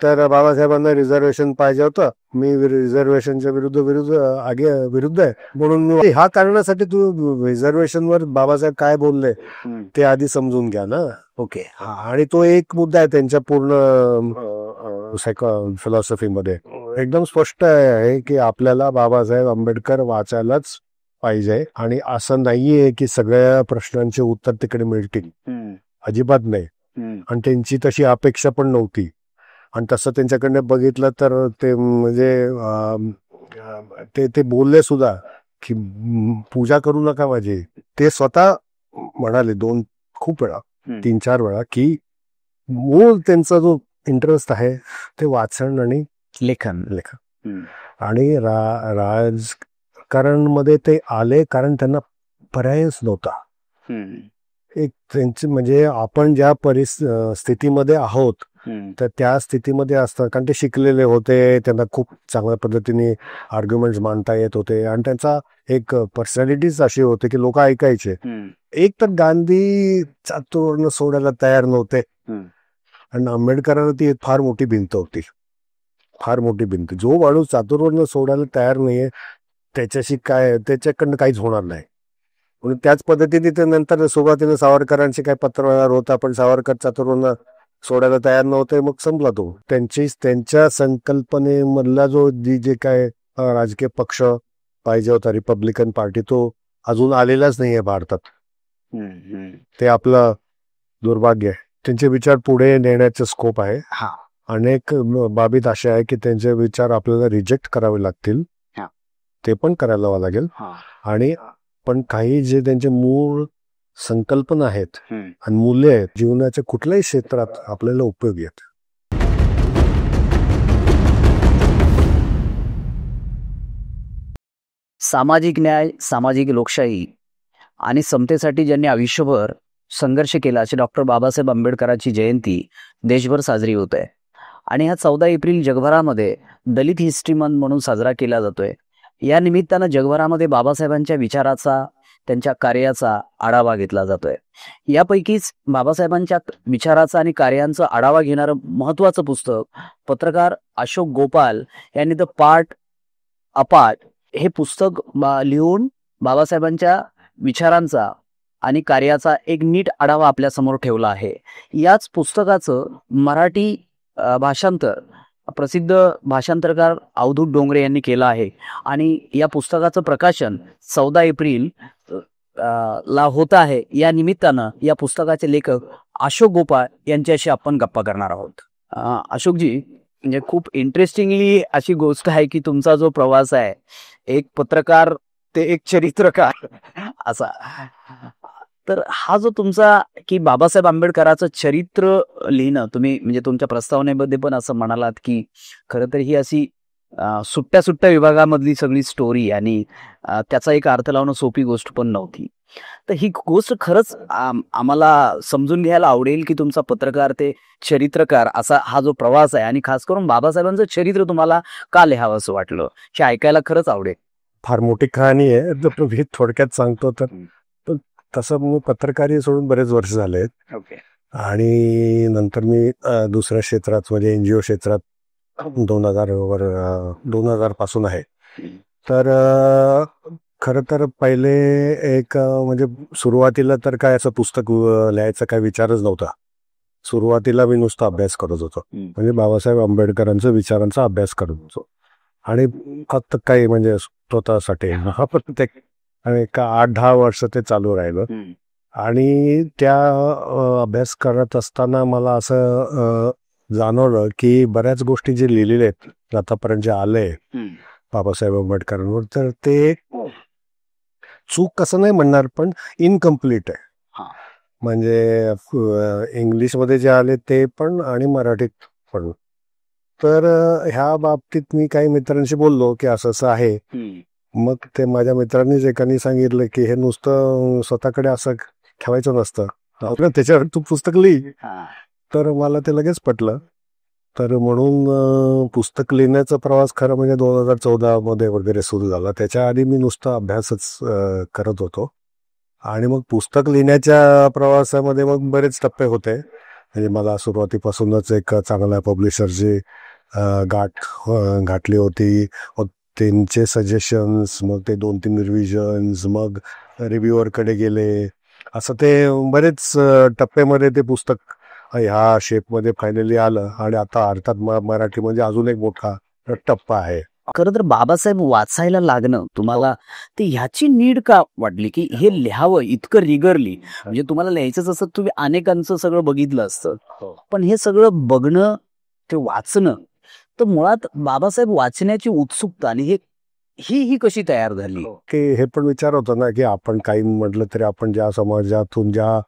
तर बाबासाहेबांना रिझर्वेशन पाहिजे होतं, मी रिझर्वेशनच्या विरुद्ध आहे म्हणून ह्या कारणासाठी तू रिझर्वेशनवर बाबासाहेब काय बोलले ते आधी समजून घ्या ना. ओके. आणि तो एक मुद्दा आहे त्यांच्या पूर्ण फिलॉसॉफीमध्ये एकदम स्पष्ट आहे की आपल्याला बाबासाहेब आंबेडकर वाचायलाच पाहिजे, आणि असं नाहीये की सगळ्या प्रश्नांचे उत्तर तिकडे मिळतील, अजिबात नाही. आणि त्यांची तशी अपेक्षा पण नव्हती. आणि तसं त्यांच्याकडे बघितलं तर ते म्हणजे ते बोलले सुद्धा की पूजा करू नका माझी. ते स्वतः म्हणाले खूप वेळा, 3-4 वेळा, की मूळ त्यांचा जो इंटरेस्ट आहे ते वाचन आणि लेखन. आणि राजकारणमध्ये ते आले कारण त्यांना पर्यायच नव्हता. एक त्यांची म्हणजे आपण ज्या परिस्थितीमध्ये आहोत तर त्या स्थितीमध्ये असतात, कारण ते शिकलेले होते, त्यांना खूप चांगल्या पद्धतीने आर्ग्युमेंट्स मांडता येत होते, आणि त्यांचा एक पर्सनॅलिटीच अशी होती की लोक ऐकायचे. एक तर गांधी चातुर्वर्ण सोडायला तयार नव्हते, आणि आंबेडकरांना ती एक फार मोठी भिंत होती, फार मोठी भिंत. जो माणूस चातुर्वर्ण सोडायला तयार नाहीये त्याच्याकडनं काहीच होणार नाही. म्हणून त्याच पद्धतीने ते नंतर सुरुवातीला सावरकरांचे काही पत्रव्यवहार होता, पण सावरकर चातुर्वर्ण सोडायला तयार नव्हते, मग संपला तो. त्यांच्या संकल्पनेमधला जे काय राजकीय पक्ष पाहिजे होता, रिपब्लिकन पार्टी, तो अजून आलेलाच नाहीये भारतात. ते आपलं दुर्भाग्य आहे. त्यांचे विचार पुढे नेण्याचे स्कोप आहे. अनेक बाबीत अशा आहे की त्यांचे विचार आपल्याला रिजेक्ट करावे लागतील, ते पण करायला लागेल. आणि पण काही जे त्यांचे मूळ संकल्पना आहेत आणि मूल्य आहेत, जीवनाच्या कुठल्याही क्षेत्रात आपल्याला उपयोगी आहेत. सामाजिक न्याय, सामाजिक लोकशाही आणि समतेसाठी ज्यांनी आयुष्यभर संघर्ष केला असे डॉक्टर बाबासाहेब आंबेडकरांची जयंती देशभर साजरी होत आहे. आणि हा 14 एप्रिल जगभरामध्ये दलित हिस्ट्री मंथ म्हणून साजरा केला जातोय. या निमित्तानं जगभरामध्ये बाबासाहेबांच्या विचाराचा, त्यांच्या कार्याचा आढावा घेतला जातोय. यापैकीच बाबासाहेबांच्या विचाराचा आणि कार्यांचा आढावा घेणारं महत्वाचं पुस्तक पत्रकार अशोक गोपाल यांनी द पार्ट अपार्ट हे पुस्तक लिहून बाबासाहेबांच्या विचारांचा आणि कार्याचा एक नीट आढावा आपल्या समोर ठेवला आहे. याच पुस्तकाचं मराठी भाषांतर प्रसिद्ध भाषांतरकार अवधूत डोंगरे यांनी केलं आहे. आणि या पुस्तकाचं प्रकाशन 14 एप्रिल ला होत आहे. या निमित्तानं या पुस्तकाचे लेखक अशोक गोपाळ यांच्याशी आपण गप्पा करणार आहोत. अशोकजी, म्हणजे खूप इंटरेस्टिंगली अशी गोष्ट आहे की तुमचा जो प्रवास आहे, एक पत्रकार ते एक चरित्रकार असा, तर हा जो तुमचा की बाबासाहेब आंबेडकरांचं चरित्र लिहिणं, तुम्ही म्हणजे तुमच्या प्रस्तावनेमध्ये पण असं म्हणालात की खरं तर ही अशी सुट्ट्या विभागामधली सगळी स्टोरी आणि त्याचा एक अर्थ लावणं सोपी गोष्ट पण नव्हती. तर ही गोष्ट खरंच आम्हाला समजून घ्यायला आवडेल की तुमचा पत्रकार ते चरित्रकार असा हा जो प्रवास आहे, आणि खास करून बाबासाहेबांचं चरित्र तुम्हाला का लिहावं असं वाटलं, हे ऐकायला खरंच आवडेल. फार मोठी कहाणी आहे, मी थोडक्यात सांगतो. तर तसं मी पत्रकारी सोडून बरेच वर्ष झाले आहेत. आणि नंतर मी दुसऱ्या क्षेत्रात म्हणजे NGO क्षेत्रात 2000 पासून आहे. तर खरं तर पहिले एक म्हणजे सुरुवातीला तर काय असं पुस्तक लिहायचा काय विचारच नव्हता. सुरुवातीला मी नुसता अभ्यास करत होतो, म्हणजे बाबासाहेब आंबेडकरांच्या विचारांचा अभ्यास करत होतो. आणि फक्त काही म्हणजे स्वतःसाठी प्रत्येक 8-10 वर्ष ते चालू राहिलं. आणि त्या अभ्यास करत असताना मला असं जाणवलं की बऱ्याच गोष्टी जे लिहिलेल्या आहेत आतापर्यंत जे आले बाबासाहेब आंबेडकरांवर, तर ते चूक कसं नाही म्हणणार, पण इनकम्प्लीट आहे. म्हणजे इंग्लिशमध्ये जे आले ते पण आणि मराठीत पण. तर ह्या बाबतीत मी काही मित्रांशी बोललो की असं आहे. मग ते माझ्या मित्रांनीच एकाने सांगितलं की हे नुसतं स्वतःकडे असं ठेवायचं नसतं, त्याच्यावर तू पुस्तक लिही. तर मला ते लगेच पटलं. तर म्हणून पुस्तक लिहिण्याचा प्रवास खरं म्हणजे 2014 मध्ये वगैरे सुरू झाला. त्याच्या आधी मी नुसता अभ्यासच करत होतो. आणि मग पुस्तक लिहिण्याच्या प्रवासामध्ये मग बरेच टप्पे होते. म्हणजे मला सुरुवातीपासूनच एक चांगल्या पब्लिशरची घातली होती. मग त्यांचे सजेशन्स, मग ते 2-3 रिव्हिजन्स, मग रिव्ह्युअरकडे गेले. असं ते बरेच टप्प्यामध्ये ते पुस्तक ह्या शेपमध्ये फायनली आलं. आणि आता अर्थात मराठी म्हणजे अजून एक मोठा टप्पा आहे. खरं तर बाबासाहेब वाचायला लागणं तुम्हाला ते ह्याची नीड का वाटली की हे लिहावं इतकं रिगरली? म्हणजे तुम्हाला लिहायचंच असं तुम्ही अनेकांचं सगळं बघितलं असतं, पण हे सगळं बघणं, ते वाचणं, तर मुळात बाबासाहेब वाचण्याची उत्सुकता आणि ही कशी तयार झाली? की हे पण विचार होता ना की आपण काही म्हटलं तरी आपण ज्या समाजातून ज्या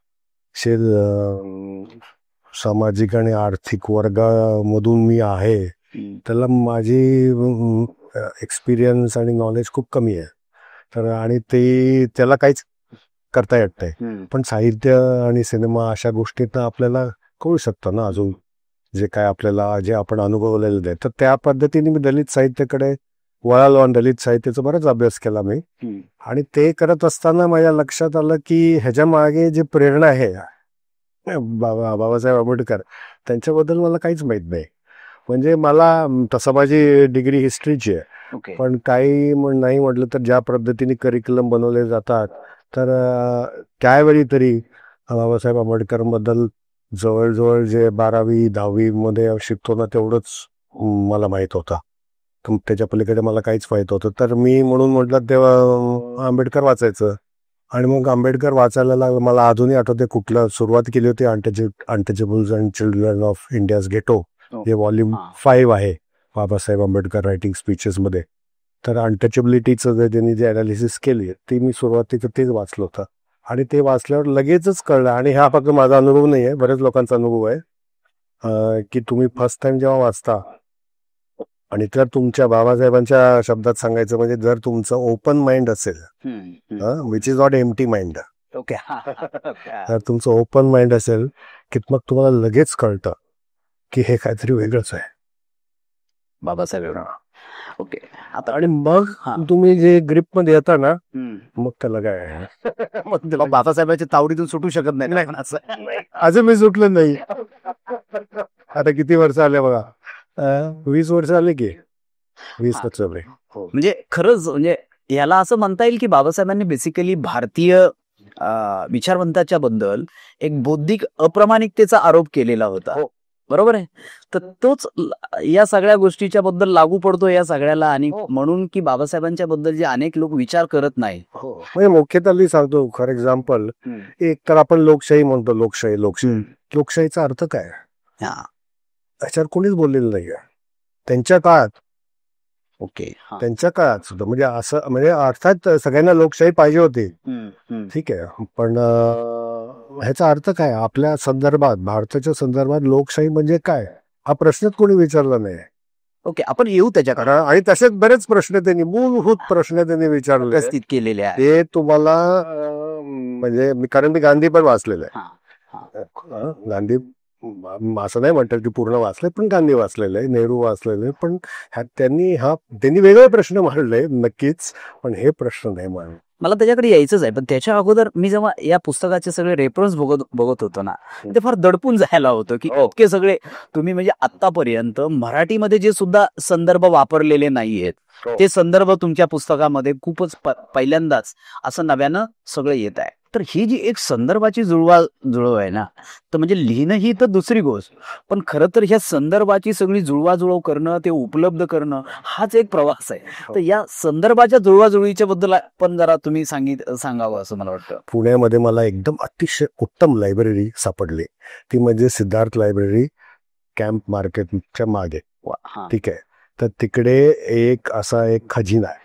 सामाजिक आणि आर्थिक वर्गामधून मी आहे त्याला माझी एक्सपिरियन्स आणि नॉलेज खूप कमी आहे. तर आणि ते त्याला काहीच करता येत नाही. पण साहित्य आणि सिनेमा अशा गोष्टीतनं आपल्याला कळू शकतं ना अजून जे काय आपल्याला जे आपण अनुभवलेलं आहे. तर त्या पद्धतीने मी दलित साहित्याकडे वळालो आणि दलित साहित्याचा बराच अभ्यास केला मी. आणि ते करत असताना माझ्या लक्षात आलं की ह्याच्या मागे जी प्रेरणा आहे बाबासाहेब आंबेडकर त्यांच्याबद्दल मला काहीच माहित नाही. म्हणजे मला तसं माझी डिग्री हिस्ट्रीची आहे, पण काही नाही म्हटलं तर ज्या पद्धतीने करिक्युलम बनवले जातात तर त्यावेळी तरी बाबासाहेब आंबेडकरबद्दल जवळजवळ जे 12वी-10वी मध्ये शिकतो ना तेवढंच मला माहीत होतं. त्याच्या पलीकडे मला काहीच माहीत होतं. तर मी म्हणून म्हटलं तेव्हा आंबेडकर वाचायचं. आणि मग आंबेडकर वाचायला लागलं. मला अजूनही आठवते कुठलं सुरुवात केली होती untouchables and children of India's ghetto, जे व्हॉल्यूम 5 आहे बाबासाहेब आंबेडकर रायटिंग स्पीचेस मध्ये. तर अनटचेबिलिटीचं त्यांनी जे अनालिसिस केली ती मी सुरुवातीचं तेच वाचलं होतं. आणि ते वाचल्यावर लगेचच कळलं. आणि हा फक्त माझा अनुभव नाही आहे, बऱ्याच लोकांचा अनुभव आहे की तुम्ही फर्स्ट टाइम जेव्हा वाचता आणि जर तुमच्या बाबासाहेबांच्या शब्दात सांगायचं म्हणजे जर तुमचं ओपन माइंड असेल, which is not empty mind, जर तुमचं ओपन माइंड असेल की मग तुम्हाला लगेच कळतं की हे काहीतरी वेगळंच आहे बाबासाहेब. ओके. आता आणि मग तुम्ही जे ग्रिप मध्ये येता ना मग त्याला काय मग बाबासाहेबांच्या तावडीतून सुटू शकत नाही. अजून मी सुटलं नाही. आता किती वर्ष आले बघा, 20 वर्ष आले की 20 वर्ष आले. म्हणजे खरंच म्हणजे याला असं म्हणता येईल की बाबासाहेबांनी बेसिकली भारतीय विचारवंताच्या बद्दल एक बौद्धिक अप्रामाणिकतेचा आरोप केलेला होता. बरोबर आहे. तर तोच या सगळ्या गोष्टीच्या बद्दल लागू पडतो या सगळ्याला. आणि म्हणून की बाबासाहेबांच्या बद्दल जे अनेक लोक विचार करत नाही. म्हणजे मुख्यतः मी सांगतो फॉर एक्झाम्पल, एक तर आपण लोकशाही म्हणतो, लोकशाहीचा अर्थ काय याच्यावर कोणीच बोललेलं नाहीये त्यांच्या काळात. त्यांच्या काळात सुद्धा म्हणजे असं म्हणजे अर्थात सगळ्यांना लोकशाही पाहिजे होती, ठीक आहे, पण ह्याचा अर्थ काय आपल्या संदर्भात, भारताच्या संदर्भात लोकशाही म्हणजे काय हा प्रश्नच कोणी विचारला नाही. ओके, आपण येऊ त्याच्याकडे. आणि तसेच बरेच प्रश्न त्यांनी मूलभूत प्रश्न त्यांनी विचारले केलेले आहे. ते तुम्हाला म्हणजे कारण मी गांधी पण वाचलेलं आहे. गांधी असं नाही म्हणतात की पूर्ण वाचलंय, पण गांधी वाचलेलं आहे, नेहरू वाचलेलं आहे. पण त्यांनी वेगळे प्रश्न मांडले नक्कीच, पण हे प्रश्न नाही मांडले. मला त्याच्याकडे यायचंच आहे. पण त्याच्या अगोदर मी जेव्हा या पुस्तकाचे सगळे रेफरन्स बघत होतो ना, ते फार दडपून जायला होतं की इतके सगळे तुम्ही म्हणजे आतापर्यंत मराठीमध्ये जे सुद्धा संदर्भ वापरलेले नाहीयेत ते संदर्भ तुमच्या पुस्तकामध्ये खूपच पहिल्यांदाच असं नव्यानं सगळं येत आहे. तर ही जी एक संदर्भाची जुळव आहे ना, तर म्हणजे लिहिणं ही तर दुसरी गोष्ट, पण खरं तर ह्या संदर्भाची सगळी जुळवाजुळव करणं, ते उपलब्ध करणं हाच एक प्रवास आहे. तर या संदर्भाच्या जुळवाजुळवीच्या बद्दल पण जरा तुम्ही सांगावं असं मला वाटतं. पुण्यामध्ये मला एकदम अतिशय उत्तम लायब्ररी सापडली, ती म्हणजे सिद्धार्थ लायब्ररी, कॅम्प मार्केटच्या मागे. ठीक आहे. तर तिकडे एक खजिना आहे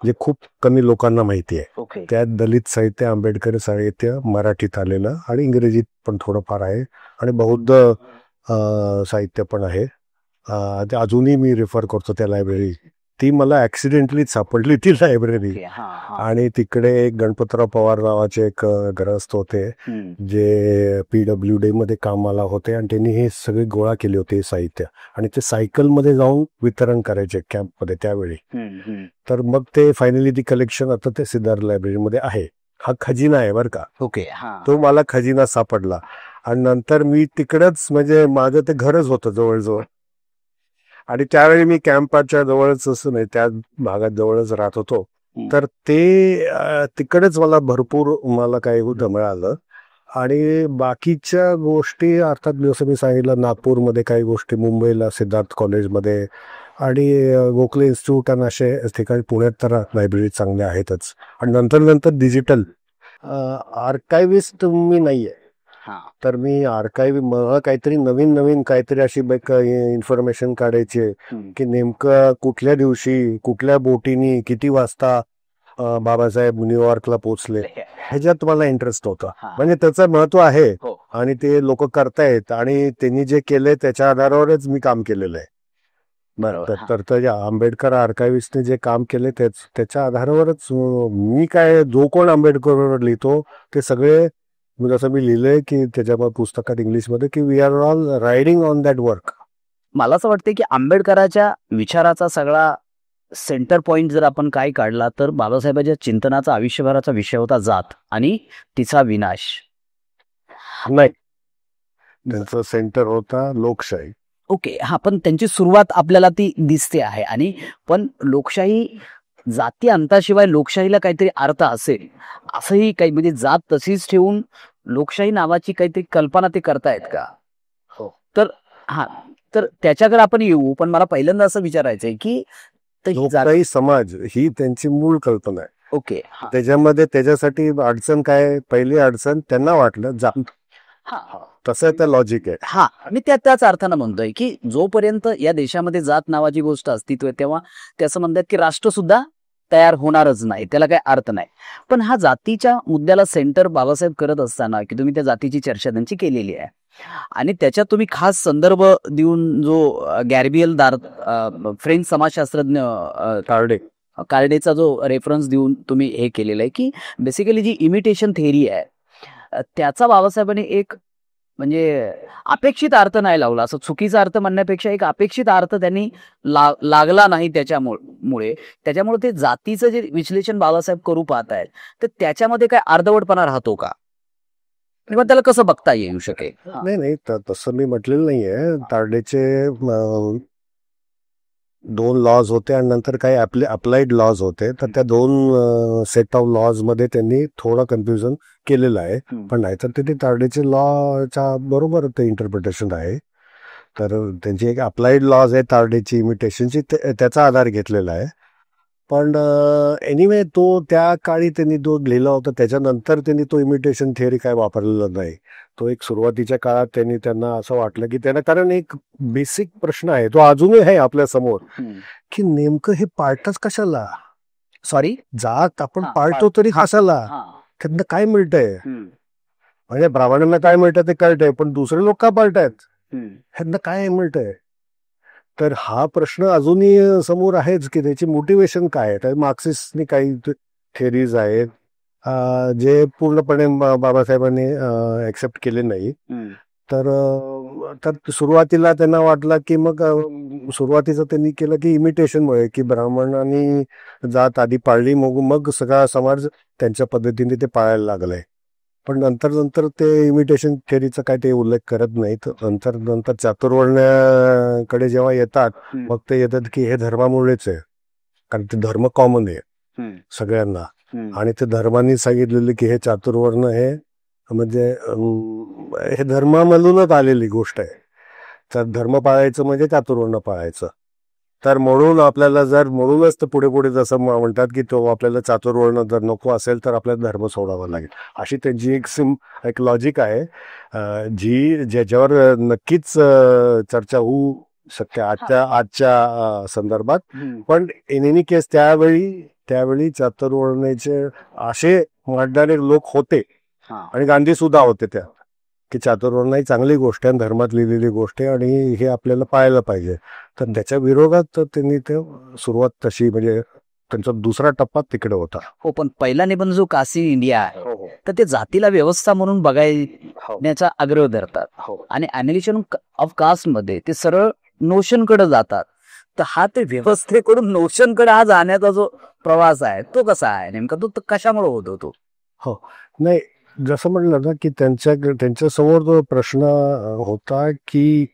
जे खूप कमी लोकांना माहिती आहे. त्यात दलित साहित्य, आंबेडकर साहित्य मराठीत आलेलं आणि इंग्रजीत पण थोडंफार आहे आणि बौद्ध साहित्य पण आहे. ते अजूनही मी रेफर करतो त्या लायब्ररी. ती मला ऍक्सिडेंटली सापडली ती लायब्ररी. आणि तिकडे एक गणपतराव पवार नावाचे एक ग्रस्त होते जे PWD मध्ये कामाला होते आणि त्यांनी हे सगळे गोळा केले होते साहित्य आणि ते सायकलमध्ये जाऊन वितरण करायचे कॅम्पमध्ये त्यावेळी. तर मग ते फायनली ती कलेक्शन आता ते सिद्धार्थ लायब्ररीमध्ये आहे. हा खजिना आहे बरं का. ओके. हा. तो मला खजिना सापडला आणि नंतर मी तिकडच म्हणजे माझं ते घरच होतं जवळजवळ. आणि त्यावेळी मी कॅम्पाच्या जवळच असं नाही त्या भागात जवळच राहत होतो. तर ते तिकडेच मला काही मिळालं. आणि बाकीच्या गोष्टी अर्थात जसं मी सांगितलं नागपूरमध्ये काही गोष्टी, मुंबईला सिद्धार्थ कॉलेजमध्ये आणि गोखले इन्स्टिट्यूट आणि असे ठिकाणी, पुण्यात तर लायब्ररी चांगल्या आहेतच. आणि नंतर डिजिटल आर्कायव्हिस्ट मी नाहीये. तर मी मला काहीतरी नवीन काहीतरी अशी इन्फॉर्मेशन काढायची आहे की नेमकं कुठल्या दिवशी कुठल्या बोटीनी किती वाजता बाबासाहेब न्यूयॉर्कला पोहोचले, ह्याच्यात मला इंटरेस्ट होता. म्हणजे त्याचं महत्व आहे आणि ते लोक करतायत आणि त्यांनी जे केले त्याच्या आधारावरच मी काम केलेलं आहे. बरोबर. तर आंबेडकर आर्कायव्हिस्टने जे काम केले त्याच्या आधारावरच मी जो कोण आंबेडकरवर लिहितो ते सगळे, जसं मी लिहिलंय की त्याच्या पुस्तकात इंग्लिशमध्ये की we are all riding on that work. मला असं वाटतं की आंबेडकराच्या विचाराचा सगळा सेंटर पॉइंट जर आपण काय काढला तर बाबासाहेबांच्या चिंतनाचा आयुष्यभराचा विषय होता जात आणि तिचा विनाश. नाही, त्यांचं सेंटर होता लोकशाही. ओके. हा, पण त्यांची सुरुवात आपल्याला ती दिसते आहे. आणि पण लोकशाही जाती अंताशिवाय लोकशाहीला काहीतरी अर्थ असेल असंही काही, म्हणजे जात तशीच ठेवून लोकशाही नावाची काहीतरी कल्पना ते करतायत का? तर त्याच्याकडे आपण येऊ. पण मला पहिल्यांदा असं विचारायचंय की लोकशाही समाज ही त्यांची मूळ कल्पना आहे. ओके. त्याच्यामध्ये त्याच्यासाठी अडचण काय, पहिली अडचण त्यांना वाटलं जात. तसं त्या लॉजिक आहे. हा, मी त्याच अर्थानं म्हणतोय की जोपर्यंत या देशामध्ये जात नावाची गोष्ट अस्तित्व आहे तेव्हा त्याचं म्हणतात की राष्ट्र सुद्धा तयार होणारच नाही, त्याला काही अर्थ नाही. पण हा जातीच्या मुद्द्याला सेंटर बाबासाहेब करत असताना की तुम्ही त्या जातीची चर्चा त्यांची केलेली आहे आणि त्याच्यात तुम्ही खास संदर्भ देऊन जो गॅरिबियल फ्रेंच समाजशास्त्रज्ञ कार्डेचा जो रेफरन्स देऊन तुम्ही हे केलेलं आहे की बेसिकली जी इमिटेशन थेअरी आहे त्याचा बाबासाहेबांनी एक म्हणजे अपेक्षित अर्थ नाही लावला, असं चुकीचा अर्थ म्हणण्यापेक्षा एक अपेक्षित अर्थ त्यांनी लागला नाही. त्याच्यामुळे ते जातीचं जे विश्लेषण बाबासाहेब करू पाहतायत तर त्याच्यामध्ये काय अर्धवटपणा राहतो का किंवा त्याला कसं बघता येऊ शकेल? नाही, तसं मी म्हटलेलं नाहीये. तारडेचे 2 लॉज होते आणि नंतर काही अप्लाइड लॉज होते. तर त्या 2 सेट ऑफ लॉज मध्ये त्यांनी थोडं कन्फ्युजन केलेलं आहे. पण नाहीतर ते तारडेचे लॉच्या बरोबर ते इंटरप्रिटेशन आहे. तर त्यांची एक अप्लाइड लॉज आहे तारडेची इमिटेशनची, त्याचा आधार घेतलेला आहे. पण एनिवे तो त्या काळी त्यांनी तो लिहिला होता. त्याच्यानंतर त्यांनी तो इमिटेशन थिअरी काय वापरलेला नाही. तो एक सुरुवातीच्या काळात त्यांना असं वाटलं की कारण एक बेसिक प्रश्न आहे, तो अजूनही आहे आपल्या समोर, की नेमकं हे पाळतच कशाला? जात आपण पाळतो तरी कशाला? त्यांना काय मिळतंय? म्हणजे ब्राह्मणांना काय मिळतं ते कळतंय, पण दुसरे लोक का पाळतायत? ह्यांना काय मिळतंय? तर हा प्रश्न अजूनही समोर आहेच की त्याची मोटिवेशन काय आहे. तर मार्क्सिस्टनी काही थेरीज आहेत जे पूर्णपणे बाबासाहेबांनी ऍक्सेप्ट केले नाही. तर सुरुवातीला त्यांना वाटलं की मग सुरुवातीचं त्यांनी केलं की इमिटेशनमुळे की ब्राह्मणांनी जात आधी पाळली, मग सगळा समाज त्यांच्या पद्धतीने ते पाळायला लागलाय. पण नंतर ते इमिटेशन थेअरीचा काय ते उल्लेख करत नाहीत. नंतर चातुर्वर्ण्याकडे जेव्हा येतात मग ते येतात की हे धर्मामुळेच आहे, कारण ते धर्म कॉमन आहे सगळ्यांना. आणि ते धर्मांनी सांगितलेले की हे चातुर्वर्ण हे म्हणजे हे धर्मामधूनच आलेली गोष्ट आहे. तर धर्म पाळायचं म्हणजे चातुर्वर्ण पाळायचं. तर म्हणून आपल्याला म्हणूनच तर पुढे जसं म्हणतात की तो आपल्याला चातुर्वर्ण जर नको असेल तर आपल्याला धर्म सोडावा लागेल, अशी त्यांची एक लॉजिक आहे ज्याच्यावर नक्कीच चर्चा होऊ शकते आजच्या संदर्भात. पण इन एनी केस त्यावेळी चातुर्वर्ण्याचे असे मांडणारे लोक होते आणि गांधी सुद्धा होते त्या, की चातुर्वर्ण ही चांगली गोष्ट आहे, धर्मात लिहिलेली गोष्ट आहे आणि हे आपल्याला पाळायला पाहिजे. तर त्याच्या विरोधात त्यांनी ते सुरुवात तशी, म्हणजे त्यांचा दुसरा टप्पा तिकडे होता. हो, पण पहिला निबंध जो काशी इंडिया आहे तर ते जातीला व्यवस्था म्हणून बघायण्याचा आग्रह धरतात आणि अॅनालिसिस ऑफ कास्ट मध्ये ते सरळ नोशन कडे जातात. तर हा ते व्यवस्थेकडून नोशन कडे हा जाण्याचा जो प्रवास आहे तो कसा आहे नेमका, तो कशामुळे होतो? तो नाही, जसं म्हटलं ना की त्यांच्या समोर जो प्रश्न होता की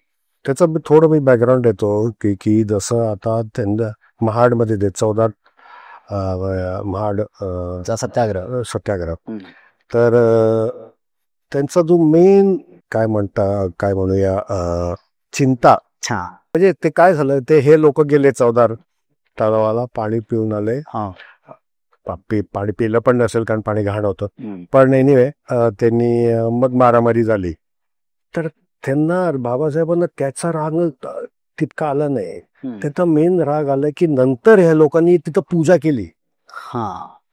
त्याचा थोडं मी बॅकग्राऊंड देतो की जसं आता त्यांना महाडमध्ये ते 14 महाड सत्याग्रह, तर त्यांचा जो मेन काय म्हणूया चिंता, म्हणजे ते काय झालं, ते हे लोक गेले चौदार तलावाला, पाणी पिऊन आले, पाणी पिलं पण नसेल कारण पाणी घाण होतं, पण एनिवे त्यांनी मग मारामारी झाली. तर त्यांना बाबासाहेबांना त्याचा राग तितका आला नाही. त्याचा मेन राग आला की नंतर ह्या लोकांनी तिथं पूजा केली,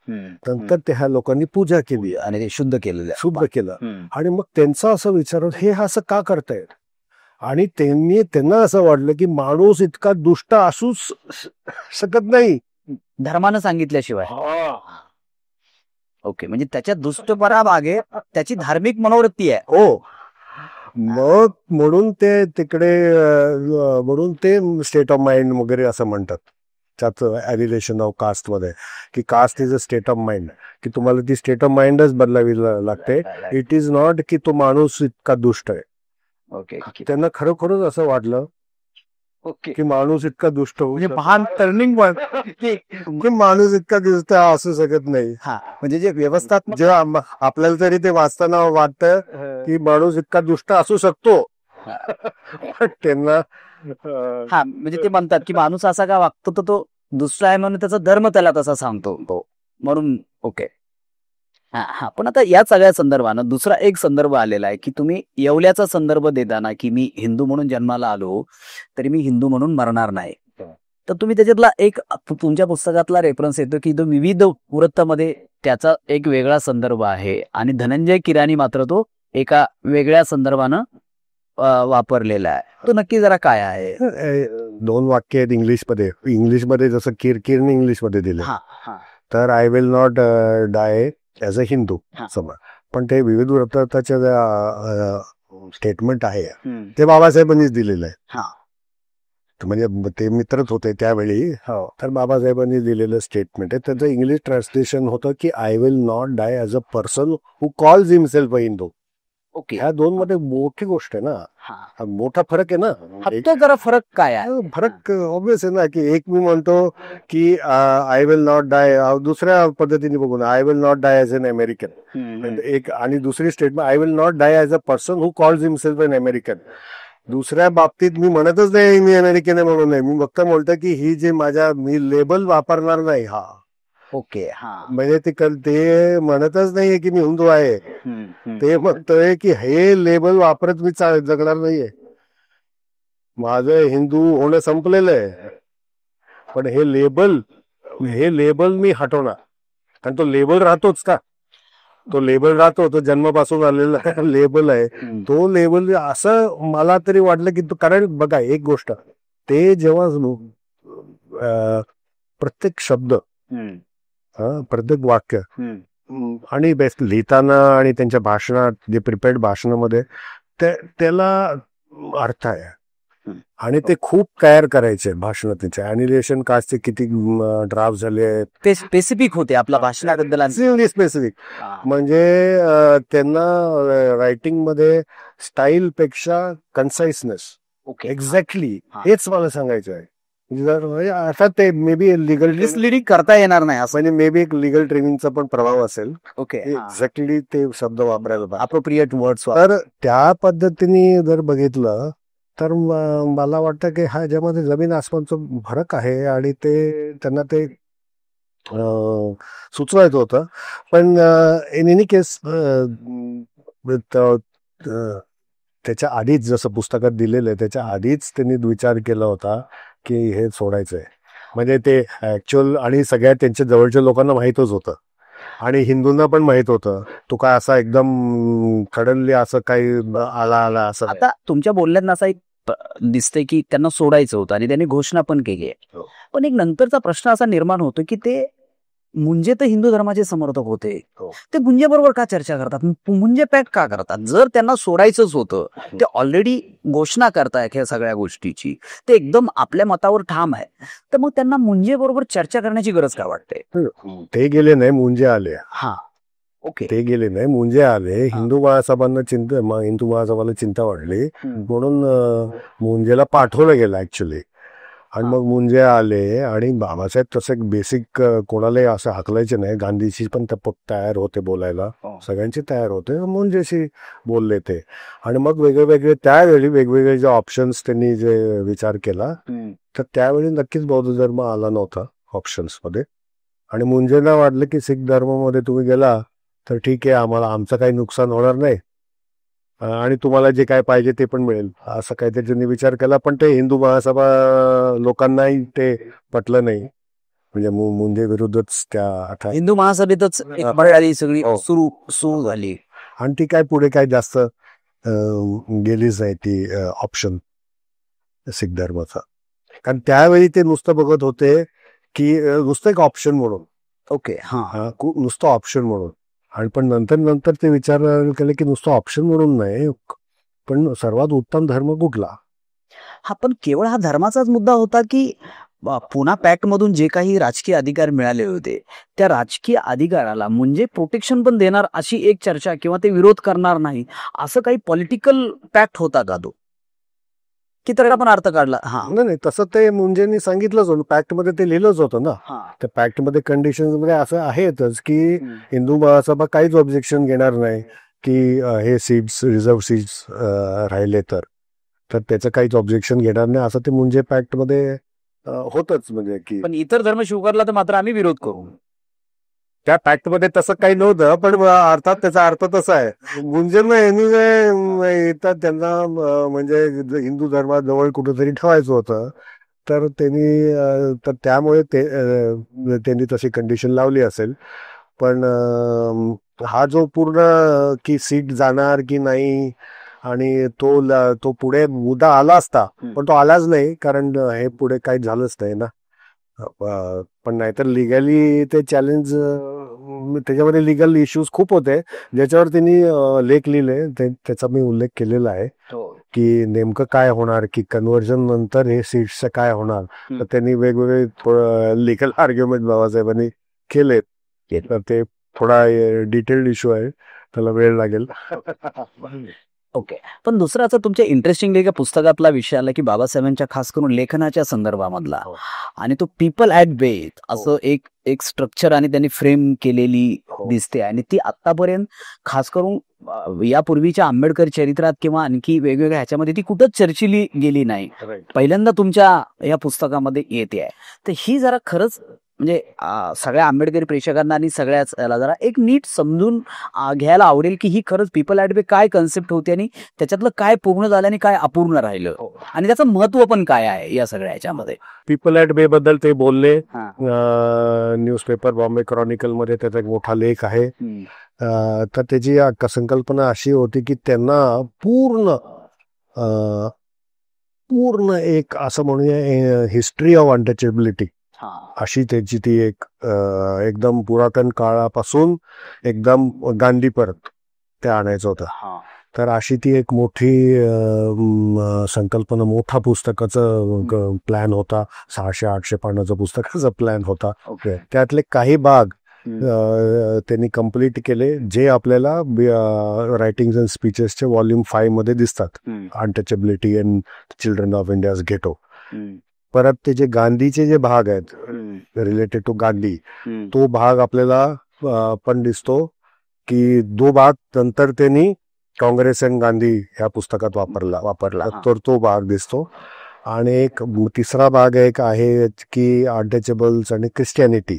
नंतर त्या लोकांनी पूजा केली आणि ते शुद्ध केलं. आणि मग त्यांचा असं विचार, हे असं का करतायत, आणि त्यांना असं वाटलं की माणूस इतका दुष्ट असूच शकत नाही धर्मानं सांगितल्याशिवाय. ओके, म्हणजे त्याच्या दुष्टपणा मागे त्याची धार्मिक मनोवृत्ती आहे. हो, मग म्हणून ते तिकडे म्हणून ते स्टेट ऑफ माइंड वगैरे असं म्हणतात त्याचं ॲरिलेशन ऑफ कास्ट मध्ये, की caste is a state of mind, की तुम्हाला ती स्टेट ऑफ माइंडच बदलावी लागते. इट इज नॉट की तो माणूस इतका दुष्ट आहे. ओके, त्यांना खरोखरच असं वाटलं की माणूस इतका दुष्ट होऊ शकतो. महान टर्निंग पॉइंट की माणूस इतका दुष्ट असू शकत नाही. म्हणजे जे व्यवस्थात्मक, जेव्हा आपल्याला तरी ते वाचताना वाटतं की माणूस इतका दुष्ट असू शकतो, त्यांना म्हणजे ते म्हणतात की माणूस असा का वागतो, तर तो दुसरा आहे म्हणून त्याचा धर्म त्याला तसा सांगतो म्हणून. ओके, पण आता या सगळ्या संदर्भानं दुसरा एक संदर्भ आलेला आहे की तुम्ही येवल्याचा संदर्भ देताना की मी हिंदू म्हणून जन्माला आलो तरी मी हिंदू म्हणून मरणार नाही, तर तुम्ही त्याच्यातला एक तुमच्या पुस्तकातला रेफरन्स येतो की तो विविध वृत्तामध्ये त्याचा एक वेगळा संदर्भ आहे, आणि धनंजय किराणी मात्र तो एका वेगळ्या संदर्भानं वापरलेला आहे. तो नक्की जरा काय आहे? 2 वाक्य आहेत इंग्लिशमध्ये जसं किरकिरने इंग्लिशमध्ये दिले, तर I will not die as a Hindu समज, पण ते विविध वृत्ताचे स्टेटमेंट आहे ते बाबासाहेबांनीच दिलेलं आहे. म्हणजे ते मित्रच होते त्यावेळी, तर बाबासाहेबांनी दिलेलं स्टेटमेंट आहे. त्याचं इंग्लिश ट्रान्सलेशन होतं की I will not die as a person who calls himself a Hindu. Okay, ह्या दोन मध्ये मोठी गोष्ट आहे ना, मोठा फरक आहे ना. तो जरा फरक काय आहे? फरक ऑब्विस आहे ना, की एक मी म्हणतो की आय विल नॉट डाय, दुसऱ्या पद्धतीने बघून I will not die as an American, एक, आणि दुसरी statement I will not die as a person who calls himself an American. दुसऱ्या बाबतीत मी म्हणतच नाही मी अमेरिकन आहे म्हणून नाही, मी फक्त म्हणतो की ही जे मी लेबल वापरणार नाही. ओके, म्हणजे ते म्हणतच नाहीये की मी हिंदू आहे, ते म्हणतोय की हे लेबल वापरत मी जगणार नाहीये, माझं हिंदू होणं संपलेलं आहे, पण हे लेबल मी हटवणार. कारण तो लेबल राहतोच का, तो लेबल राहतो, तो जन्मापासून आलेला लेबल आहे, तो लेबल असं मला तरी वाटलं की कारण बघा एक गोष्ट, ते जेव्हा प्रत्येक शब्द, प्रत्येक वाक्य, आणि बेस्ट लिहिताना आणि त्यांच्या भाषणात जे प्रिपेअर्ड भाषणामध्ये त्याला अर्थ आहे, आणि ते खूप तयार करायचे भाषण. त्याचे ॲनिलेशन कास्टचे किती ड्राफ्ट झाले आहेत, ते स्पेसिफिक होते आपल्या भाषणाबद्दल, स्पेसिफिक. म्हणजे त्यांना रायटिंग मध्ये स्टाईल पेक्षा कन्साइसनेस, एक्झॅक्टली हेच मला सांगायचं आहे. अर्थात ते मे बी लिगल मिसलिडिंग करता येणार नाही असं, म्हणजे मे बी एक लिगल ट्रेनिंगचा पण प्रभाव असेल. ओके, एक्झॅक्टली ते शब्द वापरायला, अप्रोप्रिएट वर्ड्स. तर त्या पद्धतीने जर बघितलं तर मला वाटतं की हा ज्यामध्ये जमीन आसमानचा फरक आहे, आणि ते त्यांना ते सुचवायचं होतं. पण इन एनी केस त्याच्या आधीच जसं पुस्तकात दिलेलं आहे त्याच्या आधीच त्यांनी विचार केला होता की हे सोडायचंय. म्हणजे ते ऍक्च्युअल, आणि सगळ्या त्यांच्या जवळच्या लोकांना माहीतच होतं, आणि हिंदूंना पण माहित होतं, तो काय असा एकदम सडनली असं काही आला असं. आता तुमच्या बोलण्यात असा एक दिसतंय की त्यांना सोडायचं होतं आणि त्यांनी घोषणा पण केली आहे. पण एक नंतरचा प्रश्न असा निर्माण होतो की ते मुंजे तर हिंदू धर्माचे समर्थक होते, ते मुंजे बरोबर का चर्चा करतात, मुंजे पॅक का करतात? जर त्यांना सोडायचंच होतं, ते ऑलरेडी घोषणा करतायत ह्या सगळ्या गोष्टीची, ते एकदम आपल्या मतावर ठाम आहे, तर मग त्यांना मुंजे बरोबर चर्चा करण्याची गरज काय वाटते? ते गेले नाही, मुंजे आले. ओके. ते गेले नाही, मुंजे आले. हिंदू महासभांना हिंदू महासभाला चिंता वाढली म्हणून मुंजेला पाठवलं गेलं ऍक्च्युली. आणि मग मुंजे आले आणि बाबासाहेब तसे बेसिक कोणालाही असं हाकलायचे नाही. गांधीशी पण तयार होते बोलायला, सगळ्यांची तयार होते. मुंजेशी बोलले ते. आणि मग वेगळे त्यावेळी वेगवेगळे जे ऑप्शन्स त्यांनी जे विचार केला, तर त्यावेळी नक्कीच बौद्ध धर्म आला नव्हता ऑप्शन्स मध्ये. आणि मुंजेंना वाटलं की सिख धर्मामध्ये तुम्ही गेला तर ठीक आहे, आम्हाला आमचं काही नुकसान होणार नाही आणि तुम्हाला जे काय पाहिजे ते पण मिळेल, असं काहीतरी त्यांनी विचार केला. पण ते हिंदू महासभा लोकांनाही ते पटलं नाही. म्हणजे मुंजे विरुद्धच त्या हिंदू महासभेतच एक मर्यादा सगळी सुरू झाली. आणि ती काय पुढे काय जास्त गेलीच नाही ती ऑप्शन सिख धर्माचा. कारण त्यावेळी ते नुसतं बघत होते की नुसतं एक ऑप्शन म्हणून. ओके. नुसतं ऑप्शन म्हणून. आणि पण नंतर ते विचार केले की नुसतं ऑप्शन म्हणून नाही, पण सर्वात उत्तम धर्म कुठला. पण केवळ हा धर्माचाच मुद्दा होता की पुना पॅक्ट मधून जे काही राजकीय अधिकार मिळाले होते त्या राजकीय अधिकाराला म्हणजे प्रोटेक्शन पण देणार अशी एक चर्चा किंवा ते विरोध करणार नाही असं काही पॉलिटिकल पॅक्ट होता का तो, की तर आपण अर्थ काढला? नाही, तसं ते मुंजेंनी सांगितलंच होतं, पॅक्ट मध्ये ते लिहिलंच होतं ना. त्या पॅक्ट मध्ये कंडिशन मध्ये असं आहेतच की हिंदू महासभा काहीच ऑब्जेक्शन घेणार नाही की हे सीट्स रिझर्व्ह सीट्स राहिले तर त्याचं काहीच ऑब्जेक्शन घेणार नाही, असं ते मुंजे पॅक्ट मध्ये होतच. म्हणजे की पण इतर धर्म स्वीकारला तर मात्र आम्ही विरोध करू. त्या पॅक्ट मध्ये तसं काही नव्हतं, पण अर्थात त्याचा अर्थ तसा आहे. मुंजेंना एनिवे त्यांना म्हणजे हिंदू धर्माजवळ कुठेतरी ठेवायचं होतं, तर त्यामुळे त्यांनी तशी कंडिशन लावली असेल. पण हा जो पूर्ण की सीट जाणार की नाही आणि तो पुढे मुद्दा आला असता, पण तो आलाच नाही कारण हे पुढे काही झालंच नाही ना. पण नाहीतर लिगली ते चॅलेंज, त्याच्यामध्ये लिगल इश्यूज खूप होते ज्याच्यावर त्यांनी लेख लिहिले. त्याचा मी उल्लेख केलेला आहे की नेमकं काय होणार, की कन्व्हर्जन नंतर हे सीट्सचं काय होणार. तर त्यांनी वेगवेगळे लिगल आर्ग्युमेंट बाबासाहेबांनी केले. तर ते थोडा डिटेल्ड इश्यू आहे, त्याला वेळ लागेल. ओके. पण दुसरा आता तुमच्या इंटरेस्टिंगली एका पुस्तकातला विषय आला की बाबासाहेबांच्या खास करून लेखनाच्या संदर्भामधला, आणि तो पीपल ॲट बे असं एक स्ट्रक्चर आणि त्यांनी फ्रेम केलेली दिसते. आणि ती आतापर्यंत खास करून यापूर्वीच्या आंबेडकर चरित्रात किंवा आणखी वेगवेगळ्या ह्याच्यामध्ये ती कुठंच चर्चिली गेली नाही, पहिल्यांदा तुमच्या या पुस्तकामध्ये येते आहे. तर ही जरा खरंच म्हणजे सगळ्या आंबेडकरी प्रेक्षकांना आणि सगळ्याच याला जरा एक नीट समजून घ्यायला आवडेल की ही खरंच पीपल ॲट बे काय कन्सेप्ट होती आणि त्याच्यातलं काय पूर्ण झालं आणि काय अपूर्ण राहिलं आणि त्याचं महत्व पण काय आहे या सगळ्या ह्याच्यामध्ये. पीपल ॲट बे बद्दल ते बोलले. न्यूजपेपर बॉम्बे क्रॉनिकल मध्ये त्याचा एक मोठा लेख आहे. तर त्याची संकल्पना अशी होती की त्यांना पूर्ण एक असं म्हणूया हिस्ट्री ऑफ अनटचेबिलिटी अशी त्याची ती एक एकदम पुरातन काळापासून एकदम गांधीपर्यंत ते आणायचं होतं. तर अशी ती एक मोठी संकल्पना, मोठा पुस्तकाचं प्लॅन होता. 600-800 पानाचं पुस्तकाचा प्लॅन होता. त्यातले काही भाग त्यांनी कम्प्लीट केले जे आपल्याला रायटिंग्स अँड स्पीचेसचे व्हॉल्यूम 5 मध्ये दिसतात. Untouchability and children of India's ghetto. परत ते जे गांधीचे जे भाग आहेत रिलेटेड टू गांधी, तो भाग आपल्याला पण दिसतो की दो भाग नंतर त्यांनी काँग्रेस अँड गांधी ह्या पुस्तकात वापरला तर तो भाग दिसतो. आणि एक तिसरा भाग एक आहे की अनटचेबल्स आणि ख्रिश्चियनिटी.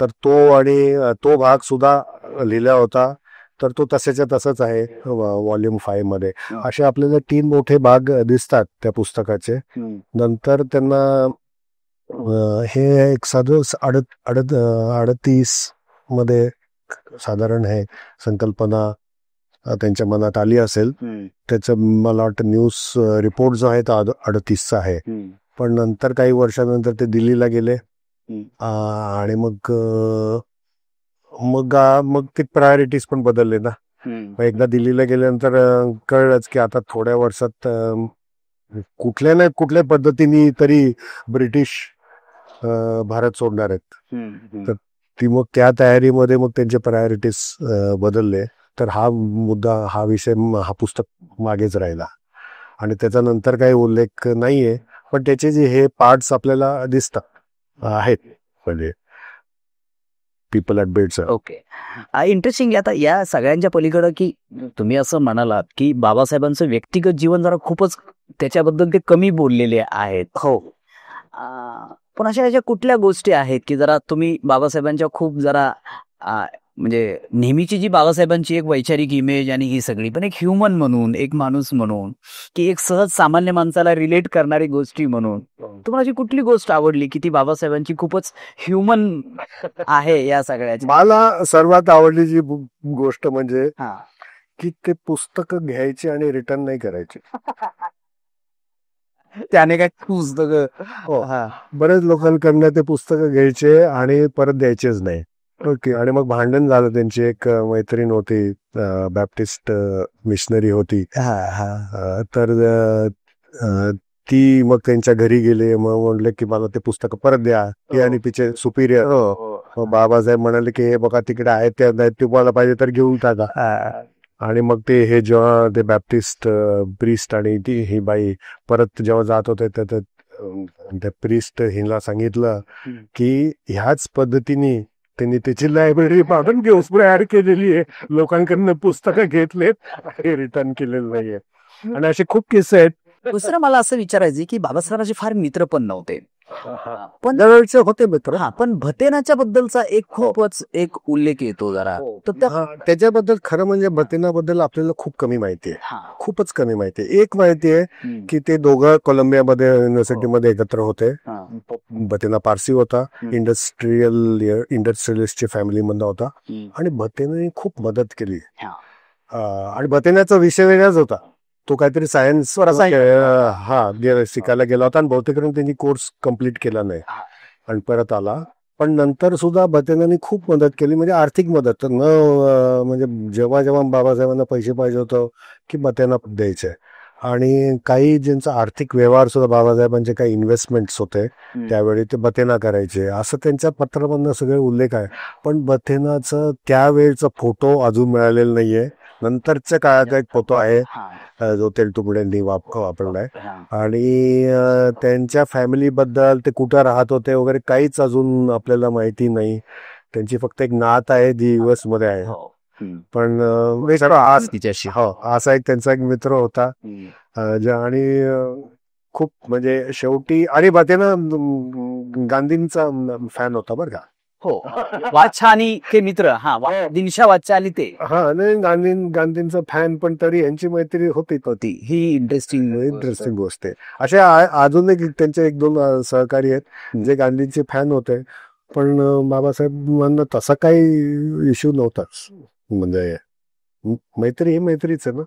तर तो भाग सुद्धा लिहिला होता. तर तो तसेच्या तसंच आहे व्हॉल्यूम 5 मध्ये. असे आपल्याला 3 मोठे भाग दिसतात त्या पुस्तकाचे. नंतर त्यांना हे एक साधं 38 मध्ये साधारण हे संकल्पना त्यांच्या मनात आली असेल. त्याचं मला वाटतं न्यूज रिपोर्ट जो आहे तो 38चा आहे. पण नंतर काही वर्षानंतर ते दिल्लीला गेले आणि मग ते प्रायोरिटीज पण बदलले ना. एकदा दिल्लीला गेल्यानंतर कळलंच की आता थोड्या वर्षात कुठल्या ना कुठल्या पद्धतीने तरी ब्रिटिश भारत सोडणार आहेत. तर ती मग त्या तयारीमध्ये मग त्यांचे प्रायोरिटीज बदलले. तर हा मुद्दा, हा विषय, हा पुस्तक मागेच राहिला आणि त्याच्यानंतर काही उल्लेख नाहीये. पण त्याचे जे हे पार्ट्स आपल्याला दिसतात आहेत, म्हणजे people at beds. Okay. Interesting. आता या सगळ्यांच्या पलीकडं की तुम्ही असं म्हणालात की बाबासाहेबांचं व्यक्तिगत जीवन जरा खूपच त्याच्याबद्दल ते कमी बोललेले आहेत. हो. पण अशा कुठल्या गोष्टी आहेत की जरा तुम्ही बाबासाहेबांच्या खूप जरा म्हणजे नेहमीची जी बाबासाहेबांची एक वैचारिक इमेज आणि ही सगळी, पण एक ह्युमन म्हणून, एक माणूस म्हणून, की एक सहज सामान्य माणसाला रिलेट करणारी गोष्टी म्हणून तुम्हाला अशी कुठली गोष्ट आवडली की ती बाबासाहेबांची खूपच ह्युमन आहे या सगळ्याची? मला सर्वात आवडली जी गोष्ट म्हणजे हा. की ते पुस्तक घ्यायचे आणि रिटर्न नाही करायचे. त्याने काय पुस्तक. हो. बरेच लोकांकडनं ते पुस्तकं घ्यायचे आणि परत द्यायचेच नाही. ओके. आणि मग भांडण झालं. त्यांची एक मैत्रीण होती, बॅप्टिस्ट मिशनरी होती. तर ती मग त्यांच्या घरी गेले. मग म्हणले की मला ते पुस्तक परत द्या. ती आणि तिचे सुपिरियर. मग बाबासाहेब म्हणाले की हे बघा तिकडे आहेत, त्या तुम्हाला पाहिजे तर घेऊन टाका. आणि मग ते हे जेव्हा ते बॅप्टिस्ट प्रिस्ट आणि ती ही बाई परत जेव्हा जात होते तर त्या प्रिस्ट हिला सांगितलं की ह्याच पद्धतीने त्यांनी त्याची लायब्ररी पाडून ऍड केलेली आहे. लोकांकडनं पुस्तकं घेतलेत आणि रिटर्न केलेलं नाहीये. आणि असे खूप किस्से आहेत. दुसरं मला असं विचारायचं की बाबासाहेबांचे फार मित्र पण नव्हते, पण होते मित्र. पण भतेनाच्या बद्दलचा एक खूपच एक उल्लेख येतो जरा. तर त्याच्याबद्दल खरं म्हणजे भतेनाबद्दल आपल्याला खूप कमी माहिती आहे. खूपच कमी माहिती आहे. एक माहिती आहे की ते दोघं कोलंबियामध्ये युनिव्हर्सिटीमध्ये एकत्र होते. भतेना पारसी होता, इंडस्ट्रियलिस्टची फॅमिली मधला होता आणि भतेनाने खूप मदत केली. आणि भतेनाचा विषय वेगळाच होता. तो काहीतरी सायन्सवर शिकायला गेला होता आणि बहुतेक त्यांनी कोर्स कम्प्लीट केला नाही आणि परत आला. पण नंतर सुद्धा भतेनाने खूप मदत केली, म्हणजे आर्थिक मदत. म्हणजे जेव्हा जेव्हा बाबासाहेबांना पैसे पाहिजे होतं की भतेना द्यायचे. आणि काही ज्यांचा आर्थिक व्यवहार सुद्धा, बाबासाहेबांचे काही इन्व्हेस्टमेंट्स होते त्यावेळी, ते भतेना करायचे, असं त्यांच्या पत्रामधनं सगळे उल्लेख आहे. पण भतेनाचं त्यावेळचा फोटो अजून मिळालेला नाहीये. नंतरच्या काळात एक फोटो आहे जो तेलतुंबडेंनी वापरलाय. आणि त्यांच्या फॅमिलीबद्दल, ते कुठं राहत होते वगैरे काहीच अजून आपल्याला माहिती नाही. त्यांची फक्त एक नात आहे जी US मध्ये आहे. पण तिच्याशी असा एक त्यांचा एक मित्र होता आणि खूप म्हणजे शेवटी, आणि भतेना गांधींचा फॅन होता बरं का. हो. वाचा आणि ते मित्र. दिनशा वाचा आणि ते नाही, गांधींचा फॅन, पण तरी यांची मैत्री होती. ही इंटरेस्टिंग गोष्ट आहे. अशा अजून त्यांचे एक दोन सहकारी आहेत जे गांधींचे फॅन होते. पण बाबासाहेबांना तसा काही इश्यू नव्हताच. म्हणजे मैत्री ही मैत्रीच आहे ना.